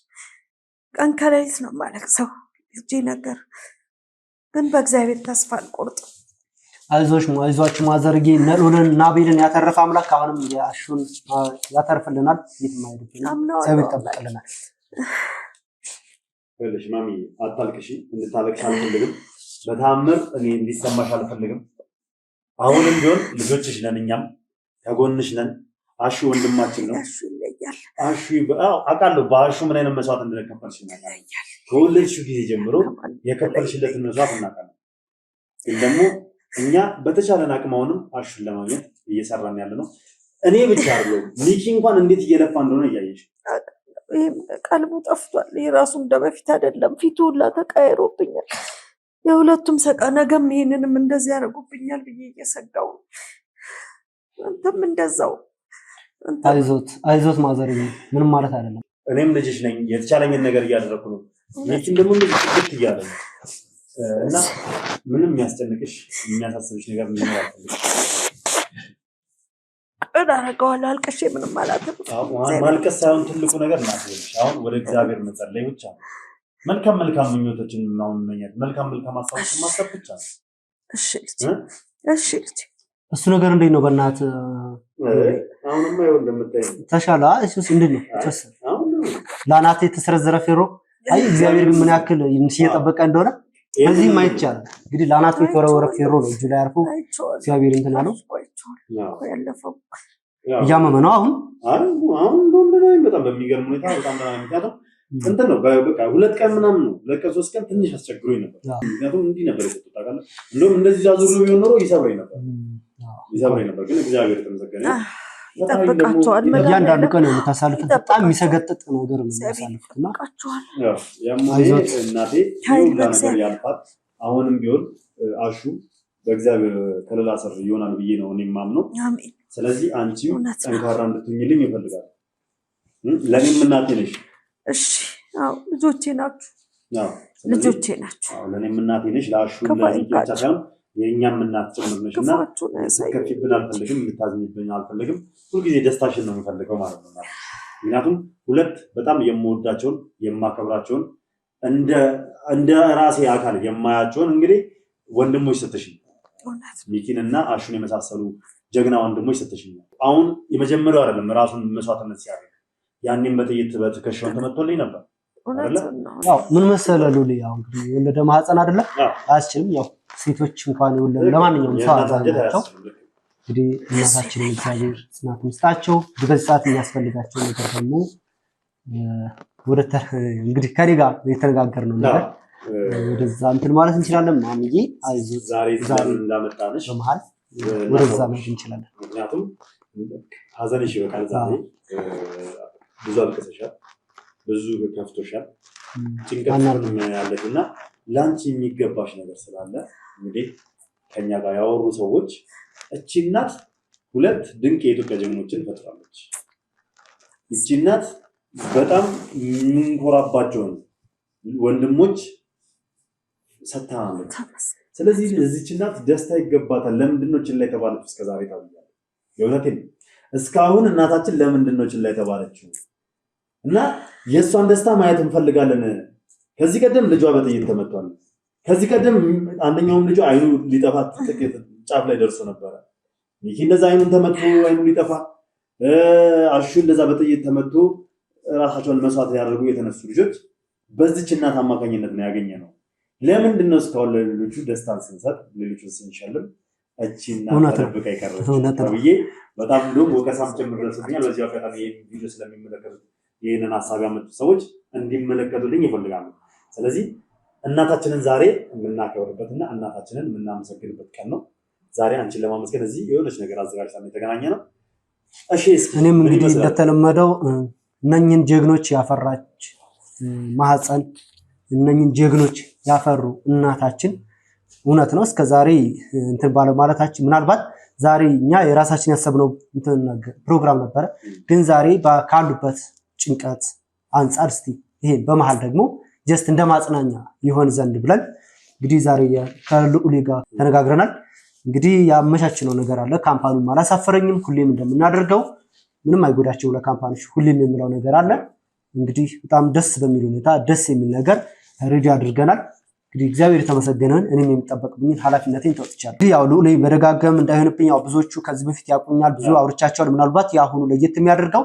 ቀን ከሌሊት ነው የማለቅሰው እጄ ነገር ግን በእግዚአብሔር ተስፋ አልቆርጥም። አይዟችሁ ማዘርጌ ነሉልን ናቢልን ያተረፈ አምላክ አሁንም ያሹን ያተርፍልናል። እግዚአብሔር ይጠብቅልናል። ወለሽ ማሚ አታልቅሺ፣ እንድታለቅሽ አልፈልግም። በታምር እኔ እንዲሰማሽ አልፈልግም። አሁንም ቢሆን ልጆችሽ ነን፣ እኛም ከጎንሽ ነን። አሹ ወንድማችን ነው። አሹ አውቃለሁ በአሹ ምን አይነት መስዋዕት እንደከፈልሽ እናውቃለን። ከወለድሽው ጊዜ ጀምሮ የከፈልሽለትን መስዋዕት እናውቃለን። ግን ደግሞ እኛ በተቻለን አቅም አሁንም አሹን ለማግኘት እየሰራን ያለ ነው። እኔ ብቻ አይደለም ሚኪ እንኳን እንዴት እየለፋ እንደሆነ እያየሽ ቀልቡ ጠፍቷል። የራሱ እንደበፊት አይደለም። ፊቱ ሁላ ተቀያይሮብኛል። የሁለቱም ሰቃ ነገም ይሄንንም እንደዚህ ያደርጉብኛል ብዬ እየሰጋው ነው። አንተም እንደዛው አይዞት ማዘር ምንም ማለት አይደለም። እኔም ልጅሽ ነኝ የተቻለኝን ነገር እያደረኩ ነው እኔም ደግሞ ልጅ እያለ ነው እና ምንም የሚያስጨንቅሽ የሚያሳስብሽ ነገር ምን ነው አደረገዋለሁ አልቀሽ ምንም አላደረኩም ማልቀስ ሳይሆን ትልቁ ነገር እናትሽ አሁን ወደ እግዚአብሔር መጸለይ ብቻ መልካም ምኞቶችን ምናምን መኘት መልካም ሐሳቦችን ማሰብ ብቻ እሺ ልጅ እሱ ነገር እንዴት ነው በእናት አሁንማ ይወል እንደምታይ ተሻለ እሱስ እንዴት ነው ተሰ ላናቴ ተሰረዘረ ፌሮ አይ እግዚአብሔር ምን ያክል እየጠበቀ እንደሆነ በዚህ ማይቻል እንግዲህ ላናቴ ተወረወረ ፌሮ ነው እጁ ላይ አርፎ እግዚአብሔር እንትን አለው ያለፈው ያመመ ነው አሁን እንደሆነ በጣም በሚገርም ሁኔታ በጣም ምክንያቱም እንትን ነው በቃ 2 ቀን ምናምን ነው 2 ቀን 3 ቀን ትንሽ አስቸግሮኝ ነበር ምክንያቱም እንዲህ ነበር የተጣጣቀለ እንደውም እንደዚህ ዛዙሩ ቢሆን ኖሮ ይሰብረኝ ነበር ግን እግዚአብሔር ተመሰገነ ይጠብቃቸዋል እያንዳንዱ ቀን የምታሳልፉት በጣም የሚሰገጥጥ ነገር ነው የሚያሳልፉትና ያማይዞት እናቴ ነገር ያልፋት አሁንም ቢሆን አሹ በእግዚአብሔር ከለላ ስር ይሆናል ብዬ ነው እኔ ማምነው አሜን ስለዚህ አንቺ ጠንካራ እንድትሆኚልኝ ይፈልጋል ለኔም እናቴ ነሽ እሺ አው ልጆቼ ናችሁ ለኔም እናቴ ነሽ ለአሹ ለኢትዮጵያ የኛም እናት ጭምር ነሽና ከፊብን አልፈልግም ልታዝኝብኝ አልፈልግም ሁልጊዜ ደስታሽን ነው የምፈልገው ማለት ነው ምክንያቱም ሁለት በጣም የምወዳቸውን የማከብራቸውን እንደ ራሴ አካል የማያቸውን እንግዲህ ወንድሞች ስትሽኝ ሚኪንና አሹን የመሳሰሉ ጀግና ወንድሞች ስትሽኝ አሁን የመጀመሪያው አይደለም ራሱን መስዋዕትነት ሲያደርግ ያንንም በጥይት በትከሻው ተመቶልኝ ነበር ያው ምን መሰለህ ሉሊ ያው እንግዲህ ወለደ ማህፀን አይደለ አያስችልም ያው ሴቶች እንኳን ይወለዱ ለማንኛውም ሰው አዛኛቸው እንግዲህ እናታችንን እግዚአብሔር ጽናት መስጣቸው በዚህ ሰዓት የሚያስፈልጋቸው ነገር ደግሞ እንግዲህ ከኔ ጋር የተነጋገርነው ነገር ወደዛ እንትን ማለት እንችላለን ማምዬ አይዞህ ዛሬ እንዳመጣነሽ በመሃል ወደዛ ማለት እንችላለን ምክንያቱም ሀዘንሽ በቃል ዛሬ ብዙ አልቀሰሻል ብዙ ከፍቶሻል ጭንቀት ያለሽና ላንቺ የሚገባሽ ነገር ስላለ እንግዲህ ከኛ ጋር ያወሩ ሰዎች እቺ እናት 2 ድንቅ የኢትዮጵያ ጀግኖችን ፈጥራለች እቺ እናት በጣም ምንኮራባቸው ወንድሞች ሰታናለች ስለዚህ እዚች እናት ደስታ ይገባታል ለምንድነው ችላ የተባለችው እስከዛሬ ታውቃለህ የእውነቴን እስካሁን እናታችን ለምንድነው ችላ የተባለችው እና የሷን ደስታ ማየት እንፈልጋለን ከዚህ ቀደም ልጇ በጥይት ተመቷል ከዚህ ቀደም አንደኛውም ልጇ አይኑ ሊጠፋት ጥቂት ጫፍ ላይ ደርሶ ነበር ይሄ እንደዛ አይኑን ተመቶ አይኑ ሊጠፋ አሹ እንደዛ በጥይት ተመቶ ራሳቸውን መስዋዕት ያደርጉ የተነሱ ልጆች በዚህች እናት አማካኝነት ነው ያገኘነው ለምንድነው እስካሁን ለሌሎቹ ደስታን ስንሰጥ ሌሎቹን ስንሸልም እቺና ተደብቃ ይቀርበው ብዬ በጣም እንደውም ወቀሳም ጭምር ደርሶኛል በዚህ አጋጣሚ ይሄን ቪዲዮ ስለሚመለከቱ ይሄንን ሐሳብ ያመጡ ሰዎች እንዲመለከቱልኝ ይፈልጋሉ ስለዚህ እናታችንን ዛሬ የምናከብርበትና እናታችንን የምናመሰግንበት ቀን ነው ዛሬ አንቺን ለማመስገን እዚህ የሆነች ነገር አዘጋጅተን የተገናኘነው እሺ እኔም እንግዲህ እንደተለመደው እነኝን ጀግኖች ያፈራች ማህፀን እነኝን ጀግኖች ያፈሩ እናታችን እውነት ነው እስከዛሬ እንትን ባለ ማለታችን ምናልባት ዛሬ እኛ የራሳችን ያሰብነው እንትን ፕሮግራም ነበረ ግን ዛሬ ካሉበት ጭንቀት አንፃር እስቲ ይሄ በመሃል ደግሞ ጀስት እንደማጽናኛ ይሆን ዘንድ ብለን እንግዲህ ዛሬ ከልዑል ጋር ተነጋግረናል እንግዲህ ያመቻችነው ነገር አለ ካምፓኒው አላሳፈረኝም ሁሌም እንደምናደርገው ምንም አይጎዳቸው ለካምፓኒው ሁሌም የሚለው ነገር አለ እንግዲህ በጣም ደስ በሚል ሁኔታ ደስ የሚል ነገር ሬዲ አድርገናል እንግዲህ እግዚአብሔር የተመሰገነን እኔም የሚጠበቅብኝ ኃላፊነቴን ተወጥቻለሁ ያው ልዑል በደጋገም እንዳይሆንብኝ ያው ብዙዎቹ ከዚህ በፊት ያቁኛል ብዙ አውርቻቸዋል ምናልባት ያሁኑ ለየት የሚያደርገው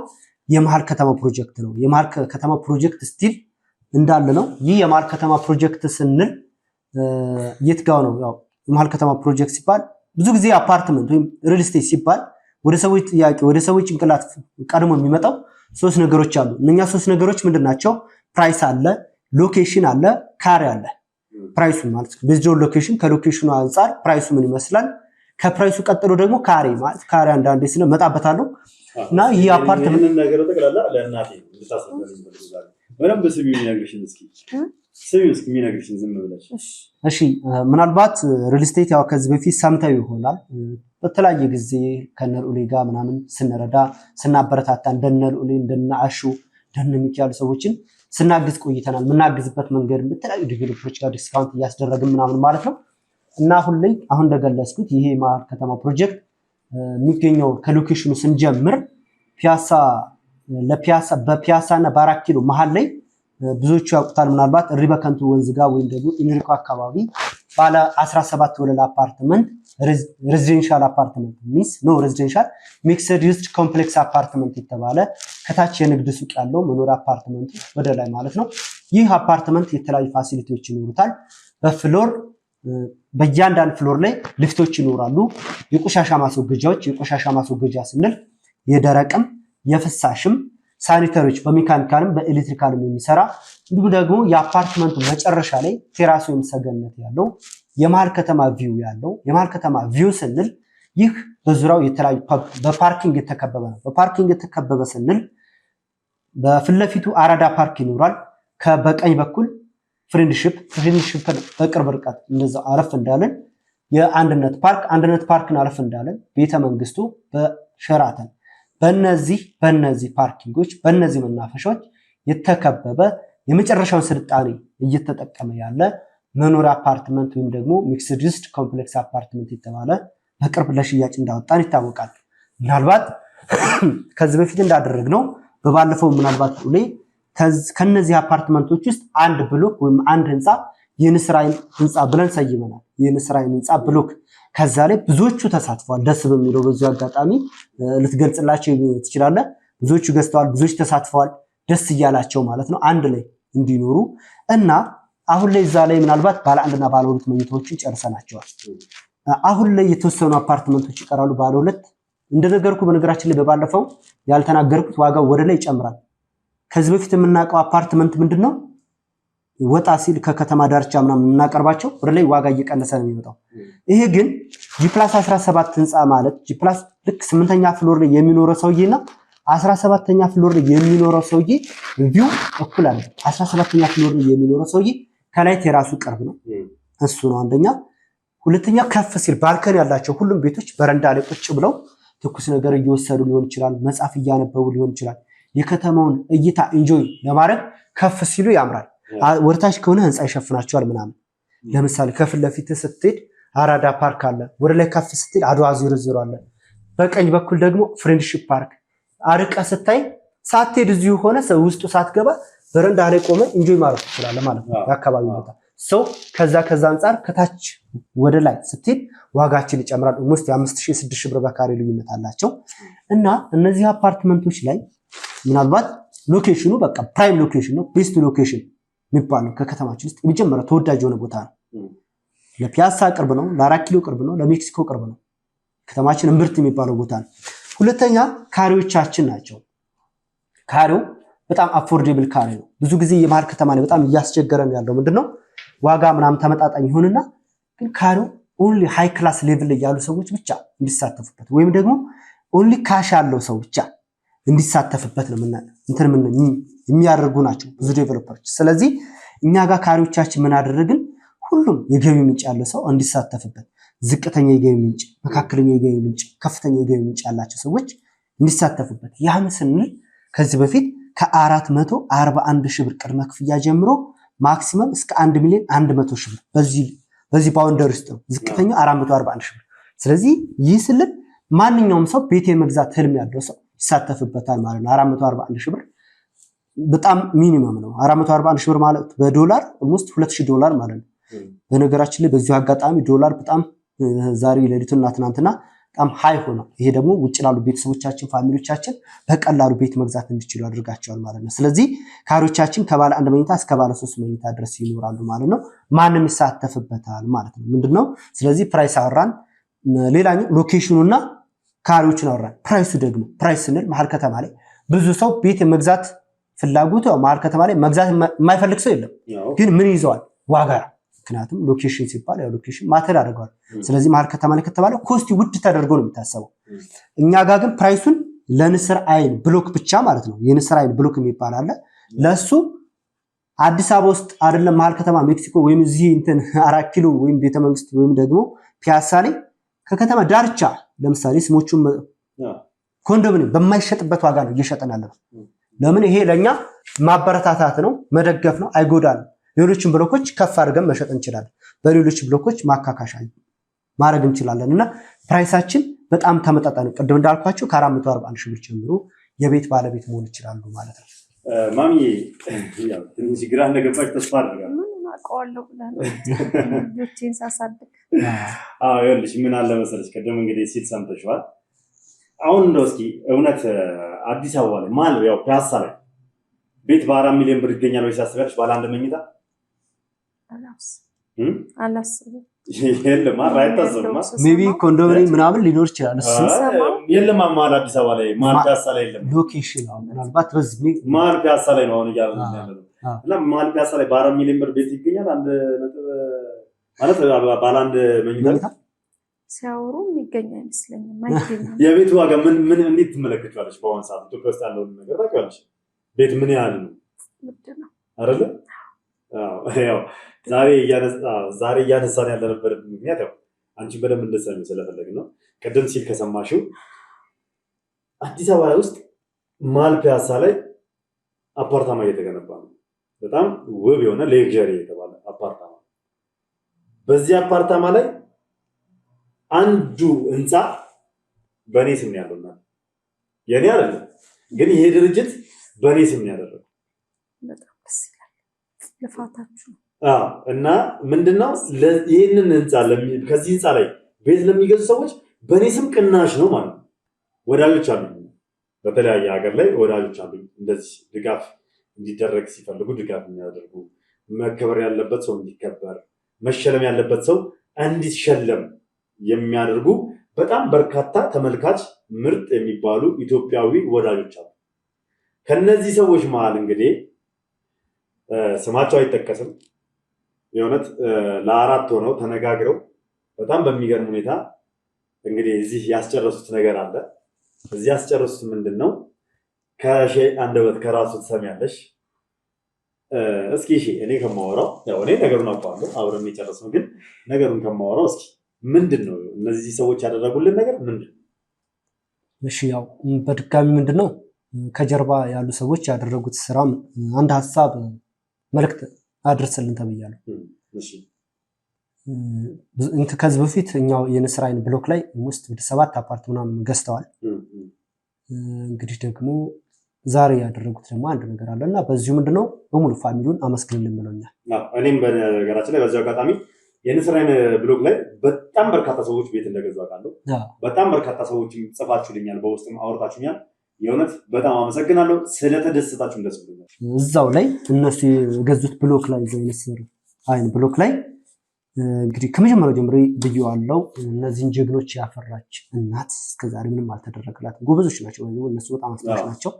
የመሃል ከተማ ፕሮጀክት ነው የመሃል ከተማ ፕሮጀክት ስቲል እንዳለ ነው ይህ የመሃል ከተማ ፕሮጀክት ስንል የትጋው ነው ያው የመሃል ከተማ ፕሮጀክት ሲባል ብዙ ጊዜ አፓርትመንት ወይም ሪል ስቴት ሲባል ወደ ሰዎች ጥያቄ ወደ ሰዎች ጭንቅላት ቀድሞ የሚመጣው 3 ነገሮች አሉ እነኛ 3 ነገሮች ምንድናቸው ፕራይስ አለ ሎኬሽን አለ ካሬ አለ ፕራይሱ ማለት ቤዝድ ኦን ሎኬሽን ከሎኬሽኑ አንፃር ፕራይሱ ምን ይመስላል ከፕራይሱ ቀጥሎ ደግሞ ካሬ ማለት ካሬ አንዳንዴ ስለመጣበታለሁ እና ይሄ አፓርትመንት ነገር ተቀላላ ለእናቴ ልታስፈልግ ይችላል በደንብ ስሚው የሚነግርሽን እስኪ የሚነግርሽን ዝም ብለሽ እሺ ምናልባት ሪል ስቴት ያው ከዚህ በፊት ሰምተው ይሆናል በተለያየ ጊዜ ከነልዑል ጋር ምናምን ስንረዳ ስናበረታታ እንደነልዑል እንደናአሹ ዳይናሚክ ያሉ ሰዎችን ስናግዝ ቆይተናል። ምናግዝበት መንገድ በተለያዩ ዲቨሎፐሮች ጋር ዲስካውንት እያስደረግን ምናምን ማለት ነው። እና አሁን እንደገለጽኩት ይሄ መሀል ከተማ ፕሮጀክት የሚገኘው ከሎኬሽኑ ስንጀምር በፒያሳና በ4 ኪሎ መሀል ላይ ብዙዎቹ ያውቁታል ምናልባት ሪበከንቱ ወንዝ ጋር ወይም ደግሞ ኢንሪኮ አካባቢ ባለ 17 ወለል አፓርትመንት ሬዚደንሻል አፓርትመንት ሬዚደንሻል ሚክስድ ዩዝድ ኮምፕሌክስ አፓርትመንት የተባለ ከታች የንግድ ሱቅ ያለው መኖሪያ አፓርትመንቱ ወደ ላይ ማለት ነው። ይህ አፓርትመንት የተለያዩ ፋሲሊቲዎች ይኖሩታል። በእያንዳንድ ፍሎር ላይ ሊፍቶች ይኖራሉ። የቆሻሻ ማስወገጃ ስንል የደረቅም የፍሳሽም ሳኒተሪዎች በሜካኒካልም በኤሌክትሪካልም የሚሰራ እንዲሁ ደግሞ የአፓርትመንቱ መጨረሻ ላይ ቴራስ ወይም ሰገነት ያለው የመሀል ከተማ ቪው ያለው የመሀል ከተማ ቪው ስንል ይህ በዙሪያው የተለያዩ በፓርኪንግ የተከበበ ነው። በፓርኪንግ የተከበበ ስንል በፊት ለፊቱ አራዳ ፓርክ ይኖራል። በቀኝ በኩል ፍሬንድሺፕ በቅርብ ርቀት እንደዛው አረፍ እንዳለን የአንድነት ፓርክን አረፍ እንዳለን ቤተ መንግስቱ በሸራተን በእነዚህ ፓርኪንጎች በእነዚህ መናፈሻዎች የተከበበ የመጨረሻውን ስልጣኔ እየተጠቀመ ያለ መኖሪያ አፓርትመንት ወይም ደግሞ ሚክስድ ዩዝድ ኮምፕሌክስ አፓርትመንት የተባለ በቅርብ ለሽያጭ እንዳወጣን ይታወቃል። ምናልባት ከዚህ በፊት እንዳደረግነው በባለፈው ምናልባት ላይ ከነዚህ አፓርትመንቶች ውስጥ አንድ ብሎክ ወይም አንድ ህንፃ የንስር አይን ህንፃ ብለን ሰይመናል። የንስር አይን ህንፃ ብሎክ ከዛ ላይ ብዙዎቹ ተሳትፈዋል። ደስ በሚለው በዚህ አጋጣሚ ልትገልጽላቸው ትችላለህ። ብዙዎቹ ገዝተዋል፣ ብዙዎች ተሳትፈዋል። ደስ እያላቸው ማለት ነው አንድ ላይ እንዲኖሩ እና አሁን ላይ እዛ ላይ ምናልባት ባለ 1 እና ባለ 2 መኝታዎችን ጨርሰናቸዋል። አሁን ላይ የተወሰኑ አፓርትመንቶች ይቀራሉ ባለ 2 እንደነገርኩ በነገራችን ላይ በባለፈው ያልተናገርኩት ዋጋው ወደ ላይ ይጨምራል። ከዚህ በፊት የምናውቀው አፓርትመንት ምንድነው ወጣ ሲል ከከተማ ዳርቻ ምናምን የምናቀርባቸው ወደ ላይ ዋጋ እየቀነሰ ነው የሚመጣው። ይሄ ግን G+17 ህንፃ ማለት G+ ልክ 8ኛ ፍሎር ላይ የሚኖረው ሰውዬና 17ኛ ፍሎር ላይ የሚኖረው ሰውዬ ቪው እኩል አለ። 17ኛ ፍሎር ላይ የሚኖረው ሰውዬ ከላይ ቴራሱ ቅርብ ነው፣ እሱ ነው አንደኛ። ሁለተኛ ከፍ ሲል ባልከን ያላቸው ሁሉም ቤቶች በረንዳ ላይ ቁጭ ብለው ትኩስ ነገር እየወሰዱ ሊሆን ይችላል፣ መጽሐፍ እያነበቡ ሊሆን ይችላል። የከተማውን እይታ ኢንጆይ ለማድረግ ከፍ ሲሉ ያምራል። ወርታች ከሆነ ህንፃ ይሸፍናቸዋል ምናምን። ለምሳሌ ከፊት ለፊት ስትሄድ አራዳ ፓርክ አለ፣ ወደ ላይ ከፍ ስትል አድዋ 00 አለ። በቀኝ በኩል ደግሞ ፍሬንድሺፕ ፓርክ አርቀ ስታይ ሳትሄድ እዚሁ ሆነ ውስጡ ሳትገባ በረንዳ ላይ ቆመ ኢንጆይ ማድረግ ትችላለህ ማለት ነው። የአካባቢው ቦታ ሰው ከዛ አንፃር ከታች ወደ ላይ ስትሄድ ዋጋችን ይጨምራል። ኦልሞስት የ5000 6000 ብር በካሬ ልዩነት አላቸው እና እነዚህ አፓርትመንቶች ላይ ምናልባት ሎኬሽኑ በቃ ፕራይም ሎኬሽን ነው፣ ቤስት ሎኬሽን የሚባለው ከከተማችን ውስጥ የሚጀምረው ተወዳጅ የሆነ ቦታ ነው። ለፒያሳ ቅርብ ነው፣ ለ4 ኪሎ ቅርብ ነው፣ ለሜክሲኮ ቅርብ ነው። ከተማችን እምብርት የሚባለው ቦታ ነው። ሁለተኛ ካሬዎቻችን ናቸው። ካሬው በጣም አፎርዴብል ካሬ ነው። ብዙ ጊዜ የመሀል ከተማ ላይ በጣም እያስቸገረን ያለው ምንድነው ዋጋ ምናምን ተመጣጣኝ ይሆንና ግን ካሬው ኦንሊ ሃይ ክላስ ሌቭል ላይ ያሉ ሰዎች ብቻ እንዲሳተፉበት ወይም ደግሞ ኦንሊ ካሽ ያለው ሰው ብቻ እንዲሳተፍበት ነው የሚያደርጉ ናቸው ብዙ ዴቨሎፐሮች። ስለዚህ እኛ ጋር ካሬዎቻችን ምን አደረግን? ሁሉም የገቢ ምንጭ ያለው ሰው እንዲሳተፍበት፣ ዝቅተኛ የገቢ ምንጭ፣ መካከለኛ የገቢ ምንጭ፣ ከፍተኛ የገቢ ምንጭ ያላቸው ሰዎች እንዲሳተፉበት። ያም ስንል ከዚህ በፊት ከ441,000 ብር ቅድመ ክፍያ ጀምሮ ማክሲመም እስከ 1,100,000 ብር በዚህ ባውንደሪ ውስጥ ነው። ዝቅተኛው 441,000 ብር። ስለዚህ ይህ ስልል ማንኛውም ሰው ቤት የመግዛት ህልም ያለው ሰው ይሳተፍበታል ማለት ነው። 441,000 ብር በጣም ሚኒመም ነው። 441,000 ብር ማለት በዶላር ኦልሞስት $2,000 ማለት ነው። በነገራችን ላይ በዚሁ አጋጣሚ ዶላር በጣም ዛሬ ሌሊቱና ትናንትና በጣም ሃይ ሆነ። ይሄ ደግሞ ውጭ ላሉ ቤተሰቦቻችን ፋሚሊዎቻችን በቀላሉ ቤት መግዛት እንዲችሉ አድርጋቸዋል ማለት ነው። ስለዚህ ካሬዎቻችን ከባለ 1 መኝታ እስከ ባለ 3 መኝታ ድረስ ይኖራሉ ማለት ነው። ማንም ይሳተፍበታል ማለት ነው። ምንድነው ስለዚህ ፕራይስ አወራን። ሌላኛው ሎኬሽኑና ካሬዎችን አወራን። ፕራይሱ ደግሞ ፕራይስ ስንል መሀል ከተማ ላይ ብዙ ሰው ቤት የመግዛት ፍላጎቱ መሀል ከተማ ላይ መግዛት የማይፈልግ ሰው የለም። ግን ምን ይዘዋል? ዋጋ። ምክንያቱም ሎኬሽን ሲባል ያው ሎኬሽን ማተር ያደርጋል። ስለዚህ መሀል ከተማ ላይ ከተባለ ኮስቲ ውድ ተደርጎ ነው የሚታሰበው። እኛ ጋር ግን ፕራይሱን ለንስር አይን ብሎክ ብቻ ማለት ነው። የንስር አይን ብሎክ የሚባል አለ። ለሱ አዲስ አበባ ውስጥ አይደለም መሀል ከተማ ሜክሲኮ ወይም እዚህ 4 ኪሎ ወይም ቤተመንግስት ወይም ደግሞ ፒያሳ ላይ ከከተማ ዳርቻ ለምሳሌ ስሞቹን ኮንዶሚኒየም በማይሸጥበት ዋጋ ነው እየሸጠን ያለው። ለምን ይሄ ለኛ ማበረታታት ነው፣ መደገፍ ነው፣ አይጎዳንም። ሌሎችን ብሎኮች ከፍ አድርገን መሸጥ እንችላለን። በሌሎች ብሎኮች ማካካሻ ማድረግ እንችላለንና ፕራይሳችን በጣም ተመጣጣኝ ነው። ቅድም እንዳልኳችሁ ከ441 ሺህ ብር ጀምሮ የቤት ባለቤት መሆን ይችላሉ ማለት ነው። ማሚ ያው ትንሽ ግራ እንደገባች ተስፋ አድርጋለሁ። ምን አውቀዋለሁ ብለህ ነው ልጆቼን ሳሳድግ። ይኸውልሽ ምን አለ መሰለሽ ቅድም እንግዲህ ሲል ሰምተሽዋል። አሁን እንደው እስኪ እውነት አዲስ አበባ ላይ ማለት ያው ፒያሳ ላይ ቤት በ4 ሚሊዮን ብር ይገኛል ወይ ሲያስበሽ ባለ አንድ መኝታ አላስብም። የለም አይታሰብም። ሜቢ ኮንዶሚኒየም ምናምን ሊኖር ይችላል። የለም ማለት አዲስ አበባ ላይ ማል ፒያሳ ላይ የለም። ሎኬሽን ነው ምናልባት በዚህ ማል ፒያሳ ላይ ነው አሁን ያለው እና ማል ፒያሳ ላይ በ4 ሚሊዮን ብር ቤት ይገኛል። አንድ ነጥብ ማለት ባለ አንድ መኝታ ሲያወሩ የሚገኝ አይመስለኝም። አይገኝም። የቤት ዋጋ ምን እንዴት ትመለከቻለሽ? በአሁን ሰዓት ኢትዮጵያ ውስጥ ያለውን ነገር ታውቂያለሽ? ቤት ምን ያህል ነው አይደለ? ያው ዛሬ እያነሳን ያለንበት ምክንያት ያው አንቺ በደንብ እንደሰሚው ስለፈለግን ነው። ቀደም ሲል ከሰማሽው አዲስ አበባ ውስጥ ማል ፒያሳ ላይ አፓርታማ እየተገነባ ነው። በጣም ውብ የሆነ ሌክዠሪ የተባለ አፓርታማ። በዚህ አፓርታማ ላይ አንዱ ህንፃ በኔ ስም ያለውና የኔ አይደለም ግን ይሄ ድርጅት በኔ ስም ያደረገው በጣም ደስ ይላል። ልፋታችሁ እና ምንድነው ይሄንን ህንፃ ከዚህ ህንፃ ላይ ቤት ለሚገዙ ሰዎች በኔ ስም ቅናሽ ነው ማለት ነው። ወዳጆች አሉ፣ በተለያየ ሀገር ላይ ወዳጆች አሉ። እንደዚህ ድጋፍ እንዲደረግ ሲፈልጉ ድጋፍ የሚያደርጉ፣ መከበር ያለበት ሰው እንዲከበር፣ መሸለም ያለበት ሰው እንዲሸለም የሚያደርጉ በጣም በርካታ ተመልካች ምርጥ የሚባሉ ኢትዮጵያዊ ወዳጆች አሉ። ከነዚህ ሰዎች መሃል እንግዲህ ስማቸው አይጠቀስም የእውነት ለአራት ሆነው ተነጋግረው በጣም በሚገርም ሁኔታ እንግዲህ እዚህ ያስጨረሱት ነገር አለ። እዚህ ያስጨረሱት ምንድነው? ከሼህ አንደበት ከራሱ ትሰሚያለሽ። እስኪ እሺ እኔ ከማወራው ያው እኔ ነገሩን አውቀዋለሁ አብረን የጨረስነው፣ ግን ነገሩን ከማወራው እስኪ ምንድነው እነዚህ ሰዎች ያደረጉልን ነገር ምንድነው? እሺ ያው በድጋሚ ምንድነው ከጀርባ ያሉ ሰዎች ያደረጉት ስራ አንድ ሐሳብ መልእክት አድርሰልን ተብያለሁ። እሺ ከዚህ በፊት እኛው የንስር አይን ብሎክ ላይ ውስጥ ወደ 7 አፓርትመንት ገዝተዋል። እንግዲህ ደግሞ ዛሬ ያደረጉት ደግሞ አንድ ነገር አለና በዚሁ ምንድነው በሙሉ ፋሚሊውን አመስግነን እንለኛል። እኔም በነገራችን ላይ በዚህ አጋጣሚ የንስር አይን ብሎክ ላይ በጣም በርካታ ሰዎች ቤት እንደገዙ አውቃለሁ። በጣም በርካታ ሰዎች ጽፋችሁልኛል፣ በውስጥም አውርታችሁኛል። የእውነት በጣም አመሰግናለሁ። ስለተደሰታችሁ ደስ ብሎኛል። እዛው ላይ እነሱ የገዙት ብሎክ ላይ የንስር አይን ብሎክ ላይ እንግዲህ ከመጀመሪያው ጀምሮ ብየዋለሁ። እነዚህን ጀግኖች ያፈራች እናት እስከዛሬ ምንም አልተደረገላትም። ጎበዞች ናቸው እነሱ፣ በጣም አስተዋሽ ናቸው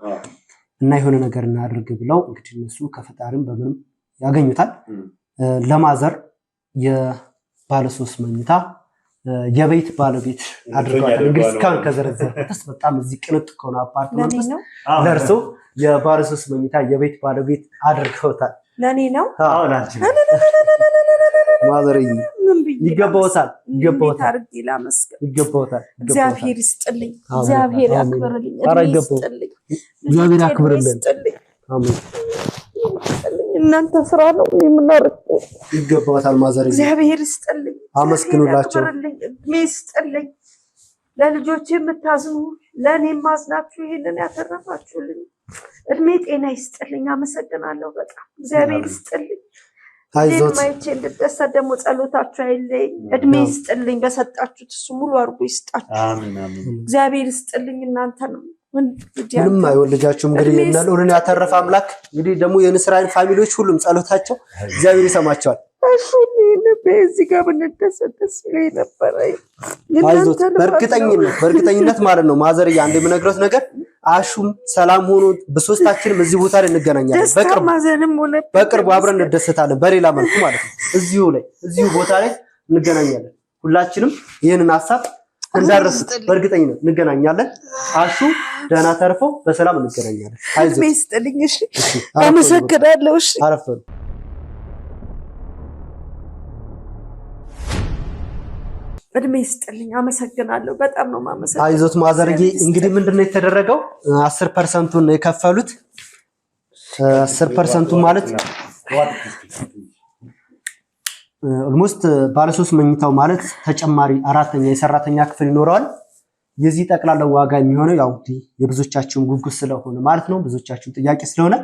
እና የሆነ ነገር እናድርግ ብለው እንግዲህ እነሱ ከፈጣሪም በምንም ያገኙታል። ለማዘር የባለ 3 መኝታ የቤት ባለቤት አድርገዋል። እንግዲህ እስካሁን ከዘረዘርኩት በጣም እዚህ ቅንጡ ከሆነ አፓርትመንት ውስጥ ለእርሶ የባለ 3 መኝታ የቤት ባለቤት አድርገውታል። ለኔ ነው? አዎ ናቸው። ማዘርዬ ይገባውታል፣ ይገባውታል፣ ይገባውታል። እግዚአብሔር ይስጥልኝ፣ እግዚአብሔር ያክብርልኝ፣ እግዚአብሔር ያክብርልን። አሜን። እናንተ ስራ ነው የምናርቀው። ይገባውታል ማዘርዬ፣ እግዚአብሔር ይስጥልኝ። አመስግኑላቸው። እድሜ ይስጥልኝ። ለልጆቼ የምታዝኑ ለእኔም ማዝናችሁ ይሄንን ያተረፋችሁልኝ እድሜ ጤና ይስጥልኝ። አመሰግናለሁ በጣም እግዚአብሔር ይስጥልኝ። አይዞት ማይቼ እንድደሰት ደግሞ ጸሎታችሁ አይለኝ። እድሜ ይስጥልኝ። በሰጣችሁት እሱ ሙሉ አድርጎ ይስጣችሁ። አሜን አሜን። እግዚአብሔር ይስጥልኝ። እናንተ ነው ምንም አይወልጃችሁም። እንግዲህ የነልኡልን ያተረፈ አምላክ እንግዲህ ደግሞ የንስር አይን ፋሚሊዎች ሁሉም ጸሎታቸው እግዚአብሔር ይሰማቸዋል። እዚህ ጋር ብንደሰት ደስ ይለኝ ነበረ። አይዞት በእርግጠኝነት ማለት ነው ማዘርዬ፣ አንድ የምነግረው ነገር አሹም ሰላም ሆኖ በሶስታችንም እዚህ ቦታ ላይ እንገናኛለን። በቅርቡ አብረን እንደሰታለን፣ በሌላ መልኩ ማለት ነው። እዚሁ ቦታ ላይ እንገናኛለን። ሁላችንም ይሄንን ሐሳብ እንዳረስ በእርግጠኝነት እንገናኛለን። አሹ ደህና ተርፎ በሰላም እንገናኛለን። አይዞት ይስጥልኝ። እሺ አመሰግናለሁ። እሺ አረፈሩ። እድሜ ይስጥልኝ። አመሰግናለሁ። በጣም ነው ማመሰግናለሁ። አይዞት ማዘርዬ። እንግዲህ ምንድነው የተደረገው? 10% ነው የከፈሉት። 10% ማለት ኦልሞስት ባለ 3 መኝታው ማለት ተጨማሪ አራተኛ የሰራተኛ ክፍል ይኖረዋል። የዚህ ጠቅላላ ዋጋ የሚሆነው ያው የብዙዎቻችሁን ጉጉት ስለሆነ ማለት ነው፣ ብዙዎቻችሁን ጥያቄ ስለሆነ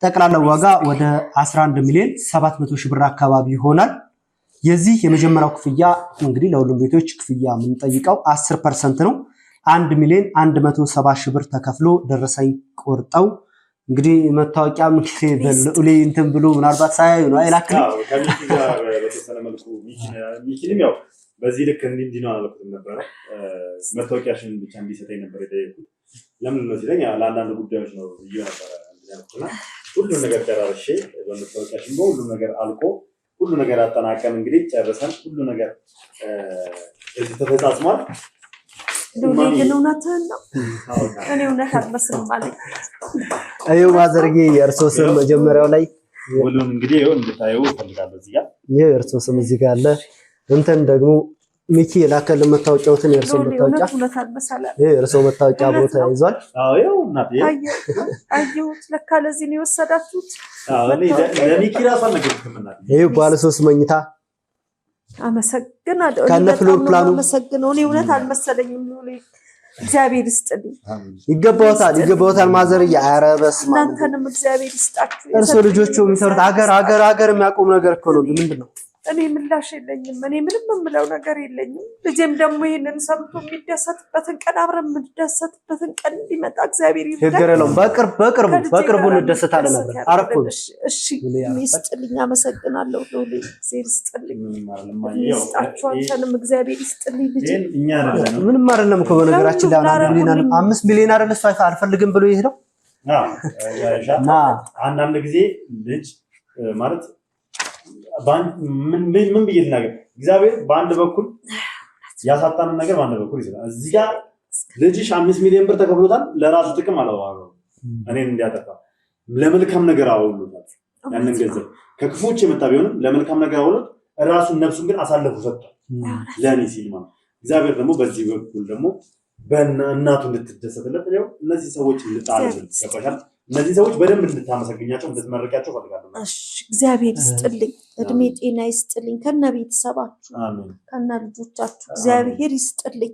ጠቅላላ ዋጋ ወደ 11 ሚሊዮን 700 ሺህ ብር አካባቢ ይሆናል። የዚህ የመጀመሪያው ክፍያ እንግዲህ ለሁሉም ቤቶች ክፍያ የምንጠይቀው 10% ነው። 1 ሚሊዮን 170 ሺህ ብር ተከፍሎ ደረሰኝ ቆርጠው እንግዲህ መታወቂያ ምክሬ በልኡሊ እንትን ብሎ ምናልባት ሳያዩ ነው አይላክም። ከሚኪ ጋር በተወሰነ መልኩ ሚኪንም ያው በዚህ ልክ እንዲህ ነው አልኩት ነበር። መታወቂያሽን ብቻ እንዲሰጠኝ ነበር የጠየቁት። ለምን ነው ሲለኝ ለአንዳንድ ጉዳዮች ነው ብዬ ነበር ያልኩትና ሁሉም ነገር ጨራርሼ በመታወቂያሽን በሁሉም ነገር አልቆ ሁሉ ነገር አጠናቀን እንግዲህ ጨርሰን ሁሉ ነገር እዚህ ተፈጻጽሟል። ዶኔሽን እውነትህን ነው። እኔ እውነት አልመስልም ማለት አዩ ማዘርጌ የእርሶ ስም መጀመሪያው ላይ ሁሉም እንግዲህ ይሁን እንድታዩ ፈልጋለሁ። እዚህ ጋር የእርሶ ስም እዚህ ጋር አለ። እንትን ደግሞ ሚኪ የላከልን መታወቂያዎትን የእርሶ መታወቂያ የእርሶ መታወቂያ ቦታ ይዟል። አዎ ያው እናቴ አየሁት። ለካ ለዚህ ነው የወሰዳችሁት። አዎ ለሚኪ ራሱ አልነገርኩም እናቴ። ይሄ ባለ 3 መኝታ አመሰግናለሁ። ከነ ፍሎር ፕላኑ አመሰግናለሁ። እኔ እውነት አልመሰለኝም። እግዚአብሔር ይስጥልኝ። ይገባዎታል ማዘርዬ። ኧረ በስመ አብ እናንተንም እግዚአብሔር ይስጣችሁ። እርሶ ልጆቹ የሚሰሩት አገር የሚያቆም ነገር እኮ ነው። ምንድን ነው? እኔ ምላሽ የለኝም። እኔ ምንም የምለው ነገር የለኝም። ልጄም ደግሞ ይሄንን ሰምቶ የሚደሰትበትን ቀን አብረን የምንደሰትበትን ቀን እንዲመጣ እግዚአብሔር ይርዳል። በቅርቡ እንደሰታለን ነበር። አረፍ እሺ ይስጥልኝ። አመሰግናለሁ። እግዚአብሔር ይስጥልኝ። ይስጣችሁ። አንተንም እግዚአብሔር ይስጥልኝ። ልጄ ምንም አይደለም እኮ በነገራችን ላይ 5 ሚሊዮን አይደል እሱ አልፈልግም ብሎ ይሄደው እና አንዳንድ ጊዜ ልጅ ማለት ምን ብዬ ልናገር? እግዚአብሔር በአንድ በኩል ያሳጣንን ነገር በአንድ በኩል ይችላል። እዚህ ጋር ልጅሽ 5 ሚሊዮን ብር ተከፍሎታል። ለራሱ ጥቅም አላዋለው እኔን እንዲያጠፋ ለመልካም ነገር አውሎታል። ያንን ገንዘብ ከክፉዎች የመጣ ቢሆንም ለመልካም ነገር አውሎት ራሱን ነፍሱን ግን አሳልፎ ሰጥቷል ለኔ ሲል ማለት። እግዚአብሔር ደግሞ በዚህ በኩል ደግሞ በእናቱ እንድትደሰትለት ነው። እነዚህ ሰዎች ልጣልል ይገባሻል። እነዚህ ሰዎች በደንብ እንድታመሰግኛቸው እንድትመርቂያቸው ፈልጋለሁ። እሺ እግዚአብሔር ይስጥልኝ፣ እድሜ ጤና ይስጥልኝ፣ ከነ ቤተሰባችሁ ከነ ልጆቻችሁ እግዚአብሔር ይስጥልኝ።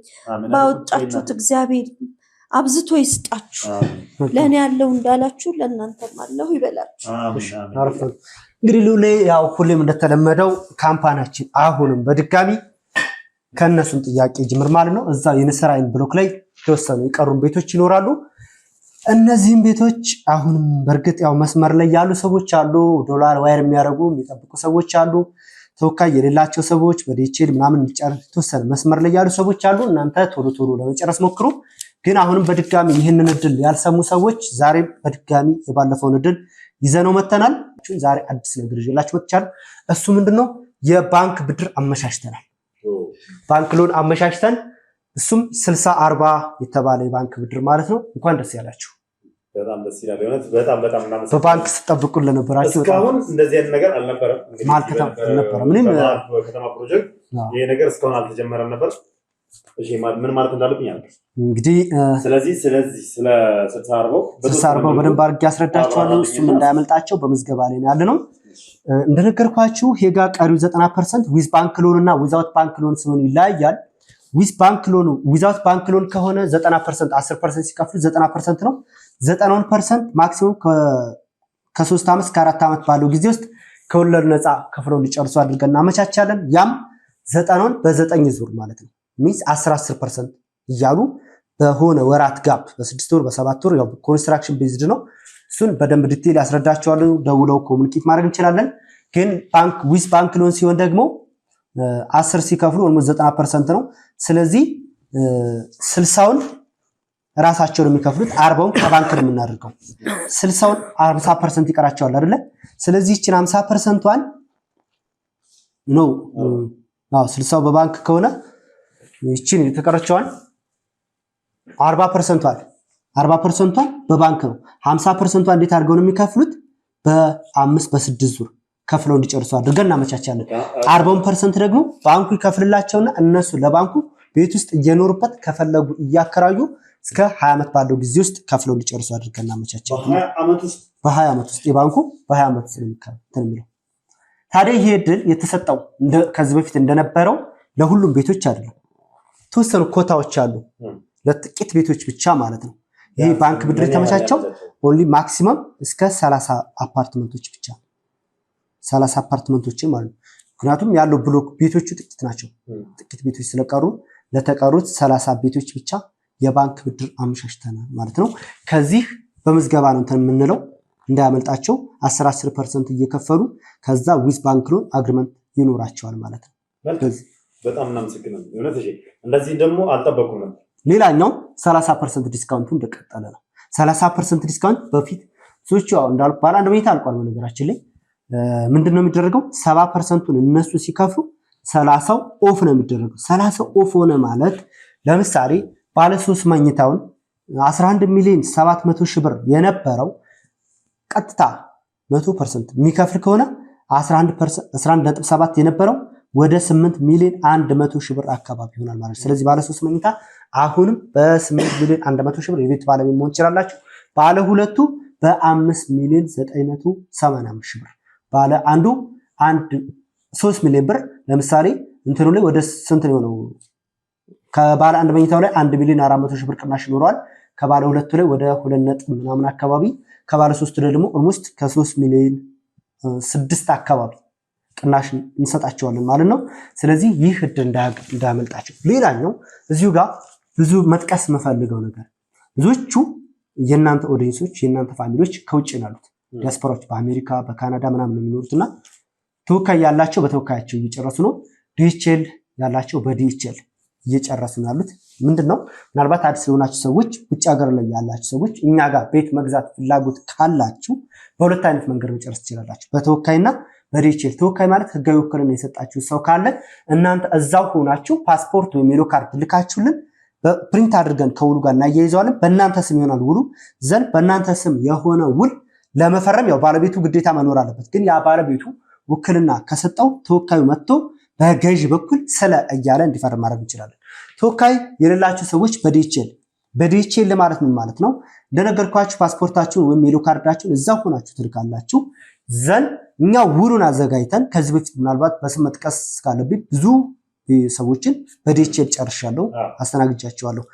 ባወጣችሁት እግዚአብሔር አብዝቶ ይስጣችሁ። ለኔ ያለው እንዳላችሁ ለእናንተም አለው ይበላችሁ። እንግዲህ ሉሌ ያው ሁሌም እንደተለመደው ካምፓኒያችን አሁንም በድጋሚ ከነሱን ጥያቄ ጅምር ማለት ነው እዛ የንስር አይን ብሎክ ላይ ተወሰኑ የቀሩን ቤቶች ይኖራሉ። እነዚህም ቤቶች አሁንም በርግጥ ያው መስመር ላይ ያሉ ሰዎች አሉ። ዶላር ዋይር የሚያደርጉ የሚጠብቁ ሰዎች አሉ። ተወካይ የሌላቸው ሰዎች በዲኤችኤል ምናምን የሚጨርሱ ተወሰነ መስመር ላይ ያሉ ሰዎች አሉ። እናንተ ቶሎ ለመጨረስ ሞክሩ። ግን አሁንም በድጋሚ ይህንን እድል ያልሰሙ ሰዎች ዛሬ በድጋሚ የባለፈውን እድል ይዘነው መተናል። ዛሬ አዲስ ነገር ይዤላችሁ መጥቻለሁ። እሱ ምንድነው? የባንክ ብድር አመቻችተናል። ባንክ ሎን አመቻችተን እሱም 60-40 የተባለ የባንክ ብድር ማለት ነው። እንኳን ደስ ያላችሁ። በጣም ደስ ይላል። የሆነት በጣም እናመሰግናለን። በባንክ ተጠብቁን ለነበራችሁ እስካሁን እንደዚህ አይነት ነገር አልነበረም። ምንም ከተማ ፕሮጀክት ይሄ ነገር እስካሁን አልተጀመረም ነበር። እሺ ምን ማለት እንዳለብኝ አለ እንግዲህ ስለዚህ ስለ 60-40 በደንብ አድርጌ ያስረዳችኋለሁ። እሱም እንዳያመልጣቸው በምዝገባ ላይ ያለ ነው። እንደነገርኳችሁ ሄጋ ቀሪው 90% ዊዝ ባንክ ሎን እና ዊዛውት ባንክ ሎን ሲሆን ይለያያል። ዊዝ ባንክ ሎን ዊዛውት ባንክ ሎን ከሆነ 90% 10% ሲከፍሉ 90% ነው። 90% ማክሲመም ከ3 ዓመት እስከ 4 ዓመት ባለው ጊዜ ውስጥ ከወለድ ነፃ ከፍለው እንዲጨርሱ አድርገን እናመቻቻለን። ያም 90ን በ9 ዙር ማለት ነው ሚንስ 10% እያሉ በሆነ ወራት ጋፕ በ6 ወር በ7 ወር ያው ኮንስትራክሽን ቤዝድ ነው። እሱን በደንብ ዲቴል ያስረዳቸዋለሁ። ደውለው ኮሙኒኬት ማድረግ እንችላለን። ግን ባንክ ዊዝ ባንክ ሎን ሲሆን ደግሞ 10 ሲከፍሉ ኦልሞስት 90% ነው። ስለዚህ 60ውን ራሳቸው ነው የሚከፍሉት፣ 40ውን ከባንክ ነው የምናደርገው። 60ውን 50% ይቀራቸዋል አይደለ? ስለዚህ እቺን 50%ን ነው 60ው በባንክ ከሆነ እቺን የተቀረቸዋን 40%ን በባንክ ነው። 50%ን እንዴት አድርገው ነው የሚከፍሉት? በ5 በ6 ዙር ከፍለው እንዲጨርሱ አድርገን እናመቻቻለን። 40% ደግሞ ባንኩ ይከፍልላቸውና እነሱ ለባንኩ ቤት ውስጥ እየኖሩበት ከፈለጉ እያከራዩ እስከ 20 ዓመት ባለው ጊዜ ውስጥ ከፍለው ሊጨርሱ አድርገን እናመቻቻለን። በ20 ዓመት ውስጥ የባንኩ በ20 ዓመት ስለሚከፈል የሚለው ታዲያ ይሄ እድል የተሰጠው ከዚህ በፊት እንደነበረው ለሁሉም ቤቶች አይደለም። ተወሰኑ ኮታዎች አሉ ለጥቂት ቤቶች ብቻ ማለት ነው። ይሄ ባንክ ብድር የተመቻቸው ኦንሊ ማክሲመም እስከ 30 አፓርትመንቶች ብቻ 30 አፓርትመንቶች ማለት ነው። ምክንያቱም ያለው ብሎክ ቤቶቹ ጥቂት ናቸው። ጥቂት ቤቶች ስለቀሩ ለተቀሩት 30 ቤቶች ብቻ የባንክ ብድር አመቻችተናል ማለት ነው። ከዚህ በምዝገባ ነው እንትን የምንለው እንዳያመልጣቸው 10% እየከፈሉ ከዛ ዊዝ ባንክ ሎን አግሪመንት ይኖራቸዋል ማለት ነው። በጣም እናመሰግናለን። እውነት እሺ፣ እንደዚህ ደግሞ አልጠበቁም። ሌላኛው 30% ዲስካውንቱ እንደቀጠለ ነው። 30% ዲስካውንት በፊት ሶቹ እንዳልኩ ባለ አንድ መኝታ አልቋል። በነገራችን ላይ ምንድነው የሚደረገው 70%ን እነሱ ሲከፍሉ 30ው ኦፍ ነው የሚደረገው። 30 ኦፍ ሆነ ማለት ለምሳሌ ባለ 3 መኝታውን 11 ሚሊዮን 700 ሺህ ብር የነበረው ቀጥታ 100% የሚከፍል ከሆነ 11.7 የነበረው ወደ 8 ሚሊዮን 100 ሺህ ብር አካባቢ ይሆናል ማለት ነው። ስለዚህ ባለ 3 መኝታ አሁንም በ8 ሚሊዮን 100 ሺህ ብር የቤት ባለቤት መሆን ይችላልላችሁ። ባለ ሁለቱ በ5 ሚሊዮን 985 ሺህ ብር፣ ባለ አንዱ 3 ሚሊዮን ብር ለምሳሌ እንትኑ ላይ ወደ ስንት ነው? ከባለ አንድ መኝታው ላይ 1 ሚሊዮን 400 ሺህ ብር ቅናሽ ይኖረዋል። ከባለ ሁለቱ ላይ ወደ 2 ነጥብ ምናምን አካባቢ፣ ከባለ 3 ላይ ደግሞ ኦልሞስት ከ3 ሚሊዮን 6 አካባቢ ቅናሽ እንሰጣቸዋለን ማለት ነው። ስለዚህ ይህ እድል እንዳያመልጣቸው። ሌላኛው እዚሁ ጋር ብዙ መጥቀስ የምፈልገው ነገር ብዙዎቹ የእናንተ ኦዲየንሶች የእናንተ ፋሚሊዎች ከውጭ ያሉት ዲያስፖራዎች በአሜሪካ በካናዳ ምናምን የሚኖሩትና ተወካይ ያላቸው በተወካያቸው እየጨረሱ ነው። ዲኤችኤል ያላቸው በዲኤችኤል እየጨረሱ ነው ያሉት። ምንድነው ምናልባት አዲስ ለሆናችሁ ሰዎች ውጭ ሀገር ላይ ያላችሁ ሰዎች እኛ ጋር ቤት መግዛት ፍላጎት ካላችሁ በሁለት አይነት መንገድ መጨረስ ትችላላችሁ፣ በተወካይና በዲኤችኤል። ተወካይ ማለት ህጋዊ ውክልና የሰጣችሁ ሰው ካለ እናንተ እዛው ሆናችሁ ፓስፖርት ወይም የሎ ካርድ ልካችሁልን በፕሪንት አድርገን ከውሉ ጋር እናያይዘዋለን። በእናንተ ስም ይሆናል ውሉ ዘንድ በእናንተ ስም የሆነ ውል ለመፈረም ያው ባለቤቱ ግዴታ መኖር አለበት። ግን ያ ባለቤቱ ውክልና ከሰጠው ተወካዩ መጥቶ በገዥ በኩል ስለ እያለ እንዲፈርም ማድረግ እንችላለን። ተወካይ የሌላችሁ ሰዎች በዲኤችኤል ማለት ምን ማለት ነው? እንደነገርኳችሁ ፓስፖርታችሁን ወይም የሎ ካርዳችሁን እዛው ሆናችሁ ትልካላችሁ። ዘንድ እኛ ውሉን አዘጋጅተን ከዚህ በፊት ምናልባት በስም መጥቀስ ካለብኝ ብዙ ሰዎችን በዲኤችኤል ጨርሻለሁ፣ አስተናግጃቸዋለሁ።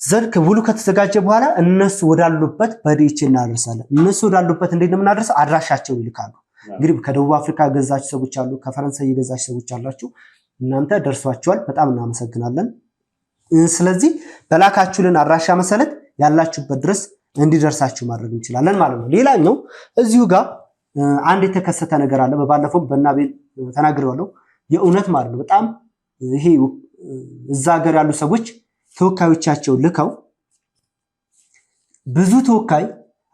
ዘንድ ውሉ ከተዘጋጀ በኋላ እነሱ ወዳሉበት በዲኤችኤል እናደርሳለን። እነሱ ወዳሉበት እንዴት ነው የምናደርሰው? አድራሻቸውን ይልካሉ። እንግዲህ ከደቡብ አፍሪካ ገዛች ሰዎች አሉ፣ ከፈረንሳይ የገዛች ሰዎች አላችሁ። እናንተ ደርሷቸዋል፣ በጣም እናመሰግናለን። ስለዚህ በላካችሁልን አድራሻ መሰረት ያላችሁበት ድረስ እንዲደርሳችሁ ማድረግ እንችላለን ማለት ነው። ሌላኛው እዚሁ ጋር አንድ የተከሰተ ነገር አለ። በባለፈው በእናቤል ተናግሬዋለሁ። የእውነት ማለት ነው በጣም ይሄ እዛ ሀገር ያሉ ሰዎች ተወካዮቻቸው ልከው ብዙ ተወካይ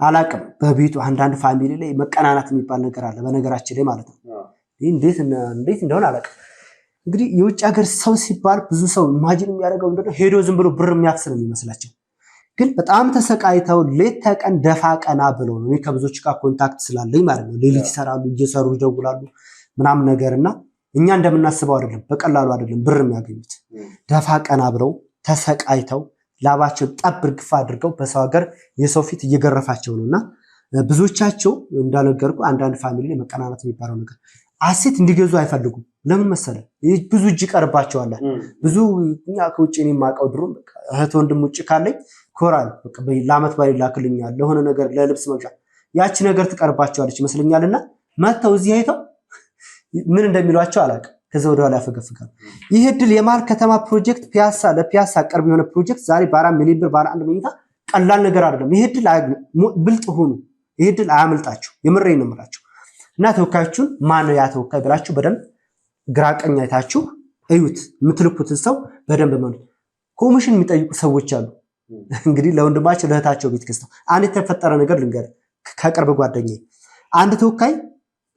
አላቅም በቤቱ አንዳንድ ፋሚሊ ላይ መቀናናት የሚባል ነገር አለ በነገራችን ላይ ማለት ነው። እንዴት እንደሆነ አላቅም። እንግዲህ የውጭ ሀገር ሰው ሲባል ብዙ ሰው ኢማጂን የሚያደርገው እንደሆነ ሄዶ ዝም ብሎ ብር የሚያፍስ ነው የሚመስላቸው። ግን በጣም ተሰቃይተው ሌት ተቀን ደፋ ቀና ብለው ነው። ከብዙዎች ጋር ኮንታክት ስላለኝ ማለት ነው። ሌሊት ይሰራሉ፣ እየሰሩ ይደውላሉ ምናምን ነገርና እኛ እንደምናስበው አይደለም፣ በቀላሉ አይደለም ብር የሚያገኙት። ደፋ ቀና ብለው ተሰቃይተው ላባቸው ጠብ ግፋ አድርገው በሰው ሀገር የሰው ፊት እየገረፋቸው ነውና ብዙዎቻቸው እንዳነገርኩ አንዳንድ ፋሚሊ ላይ መቀናናት የሚባለው ነገር አሴት እንዲገዙ አይፈልጉም። ለምን መሰለ? ብዙ እጅ ይቀርባቸዋል። ብዙ እኛ ከውጭ እኔ የማውቀው ድሮ እህት ወንድም ውጭ ካለኝ ኮራል በቃ ለአመት ባይ ላክልኛል ለሆነ ነገር ለልብስ መግዣ ያቺ ነገር ትቀርባቸዋለች ይመስለኛልና መተው እዚህ አይተው ምን እንደሚሏቸው አላውቅም። ከዛ ወደኋላ ያፈገፍጋል። ይሄ ድል የማል ከተማ ፕሮጀክት ለፒያሳ ቅርብ የሆነ ፕሮጀክት ዛሬ በ4 ሚሊዮን ብር ባለ አንድ መኝታ ቀላል ነገር አይደለም። ይሄ ድል ብልጥ ሆኑ። ይሄ ድል አያመልጣችሁ። የምሬን ነው የምላችሁ። እና ተወካዮቹን ማን ነው ያ ተወካይ ብላችሁ በደንብ ግራ ቀኝ አይታችሁ እዩት። የምትልኩትን ሰው በደንብ መኑ። ኮሚሽን የሚጠይቁ ሰዎች አሉ። እንግዲህ ለወንድማቸው ለእህታቸው ቤት ገዝተው አንድ የተፈጠረ ነገር ልንገርህ። ከቅርብ ጓደኛዬ አንድ ተወካይ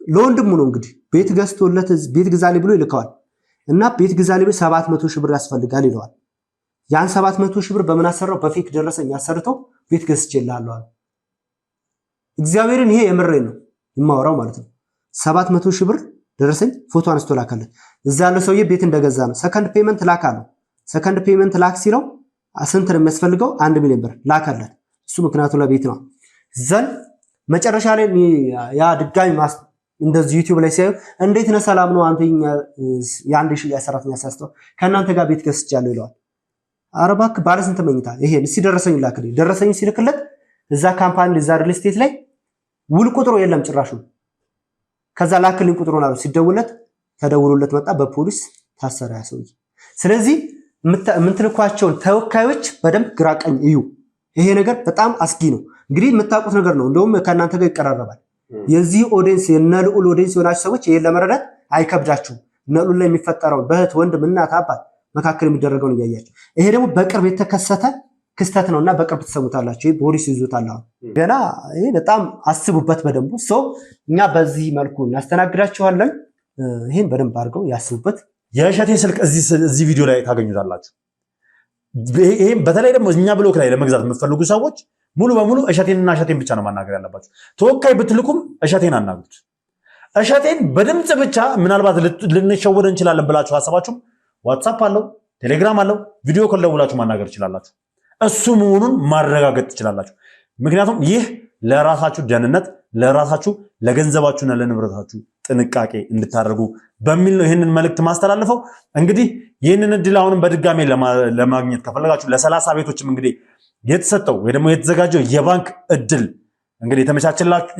ለወንድሙ ነው እንግዲህ ቤት ገዝቶለት ቤት ግዛልኝ ብሎ ይልከዋል። እና ቤት ግዛልኝ ብሎ 700 ሺህ ብር ያስፈልጋል ይለዋል። ያን 700 ሺህ ብር በምን አሰራው? በፌክ ደረሰኝ አሰርተው ቤት ገዝቼልሃለሁ አለ። እግዚአብሔርን ይሄ የምሬን ነው የማወራው ማለት ነው። 700 ሺህ ብር ደረሰኝ ፎቶ አንስቶ ላካለት። እዛ ያለው ሰውዬ ቤት እንደገዛ ነው። ሰከንድ ፔመንት ላካለው ሰከንድ ፔመንት ላክ ሲለው ስንት ነው የሚያስፈልገው? 1 ሚሊዮን ብር ላከለት። እሱ ምክንያቱ ለቤት ነው። ዘን መጨረሻ ላይ ያ ድጋሚ እንደዚህ ዩቲዩብ ላይ ሲያዩ እንዴት ነው ሰላም ነው አንተ የአንድ ሺህ ሰራተኛ ሲያስተው ከእናንተ ጋር ቤት ገዝቻለሁ ይለዋል። ኧረ እባክህ ባለ ስንት መኝታ ይሄን እስኪ ደረሰኝ ላክልኝ። ደረሰኝ ሲልክለት እዛ ካምፓኒ እዛ ሪል ስቴት ላይ ውል ቁጥሩ የለም ጭራሹ። ከዛ ላክልኝ ቁጥሩን አለው። ሲደውለት ተደውሎለት መጣ። በፖሊስ ታሰረ ያ ሰውዬ። ስለዚህ የምትልኳቸውን ተወካዮች በደንብ ግራቀኝ እዩ። ይሄ ነገር በጣም አስጊ ነው። እንግዲህ የምታውቁት ነገር ነው። እንደውም ከእናንተ ጋር ይቀራረባል። የዚህ ኦዲየንስ የነልዑል ኦዲየንስ የሆናችሁ ሰዎች ይሄን ለመረዳት አይከብዳችሁም። ነልዑል ላይ የሚፈጠረው በእህት ወንድም፣ እናት፣ አባት መካከል የሚደረገውን እያያችሁ ይሄ ደግሞ በቅርብ የተከሰተ ክስተት ነውና በቅርብ ተሰሙታላችሁ። ይሄ ፖሊስ ይዞታል። ገና ይሄ በጣም አስቡበት በደንቡ። እኛ በዚህ መልኩ እናስተናግዳችኋለን። ይሄን በደንብ አድርገው ያስቡበት። የእሸቴን ስልክ እዚህ ቪዲዮ ላይ ታገኙታላችሁ። ይሄም በተለይ ደግሞ እኛ ብሎክ ላይ ለመግዛት የምትፈልጉ ሰዎች ሙሉ በሙሉ እሸቴንና እሸቴን ብቻ ነው ማናገር ያለባችሁ። ተወካይ ብትልኩም እሸቴን አናግሩት። እሸቴን በድምጽ ብቻ ምናልባት ልንሸወድ እንችላለን ብላችሁ ሐሳባችሁም ዋትስአፕ አለው፣ ቴሌግራም አለው፣ ቪዲዮ ኮል ደውላችሁ ማናገር ትችላላችሁ። እሱ መሆኑን ማረጋገጥ ትችላላችሁ። ምክንያቱም ይህ ለራሳችሁ ደህንነት፣ ለራሳችሁ ለገንዘባችሁና ለንብረታችሁ ጥንቃቄ እንድታደርጉ በሚል ነው ይህንን መልእክት ማስተላልፈው። እንግዲህ ይህንን እድል አሁንም በድጋሜ ለማግኘት ከፈለጋችሁ ለ30 ቤቶችም እንግዲህ የተሰጠው ወይ ደግሞ የተዘጋጀው የባንክ እድል እንግዲህ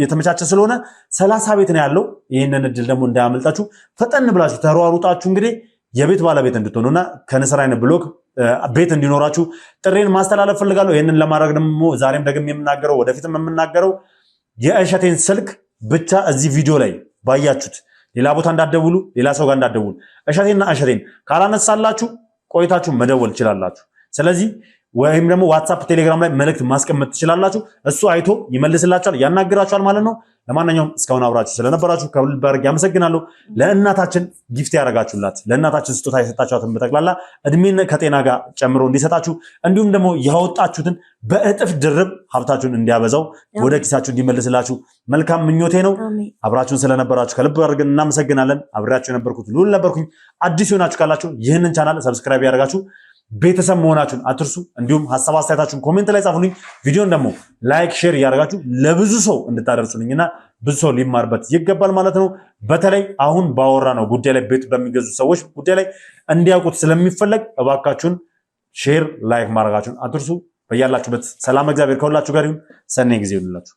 የተመቻቸ ስለሆነ 30 ቤት ነው ያለው። ይህንን እድል ደግሞ እንዳያመልጣችሁ ፈጠን ብላችሁ ተሯሩጣችሁ እንግዲህ የቤት ባለቤት እንድትሆኑና ከንስር አይነት ብሎክ ቤት እንዲኖራችሁ ጥሬን ማስተላለፍ ፈልጋለሁ። ይህንን ለማድረግ ደግሞ ዛሬም ደግሜ የምናገረው ወደፊትም የምናገረው የእሸቴን ስልክ ብቻ እዚህ ቪዲዮ ላይ ባያችሁት ሌላ ቦታ እንዳትደውሉ፣ ሌላ ሰው ጋር እንዳትደውሉ። እሸቴንና እሸቴን ካላነሳላችሁ ቆይታችሁ መደወል ትችላላችሁ። ስለዚህ ወይም ደግሞ ዋትስአፕ፣ ቴሌግራም ላይ መልእክት ማስቀመጥ ትችላላችሁ። እሱ አይቶ ይመልስላችኋል፣ ያናግራችኋል ማለት ነው። ለማንኛውም እስካሁን አብራችሁ ስለነበራችሁ ከልብ አድርጌ አመሰግናለሁ። ለእናታችን ጊፍት ያደረጋችሁላት፣ ለእናታችን ስጦታ የሰጣችኋትን በጠቅላላ እድሜን ከጤና ጋር ጨምሮ እንዲሰጣችሁ እንዲሁም ደግሞ ያወጣችሁትን በእጥፍ ድርብ ሀብታችሁን እንዲያበዛው ወደ ኪሳችሁ እንዲመልስላችሁ መልካም ምኞቴ ነው። አብራችሁን ስለነበራችሁ ከልብ አድርገን እናመሰግናለን። አብሬያችሁ የነበርኩት ልዑል ነበርኩኝ። አዲስ ሆናችሁ ካላችሁ ይህንን ቻናል ሰብስክራይብ ያደርጋችሁ ቤተሰብ መሆናችሁን አትርሱ። እንዲሁም ሐሳብ አስተያየታችሁን ኮሜንት ላይ ጻፉልኝ። ቪዲዮን ደግሞ ላይክ፣ ሼር ያደርጋችሁ ለብዙ ሰው እንድታደርሱልኝና ብዙ ሰው ሊማርበት ይገባል ማለት ነው። በተለይ አሁን ባወራ ነው ጉዳይ ላይ ቤት በሚገዙ ሰዎች ጉዳይ ላይ እንዲያውቁት ስለሚፈለግ እባካችሁን ሼር፣ ላይክ ማድረጋችሁን አትርሱ። በያላችሁበት ሰላም እግዚአብሔር ከሁላችሁ ጋር ይሁን። ሰኔ ጊዜ ይሁንላችሁ።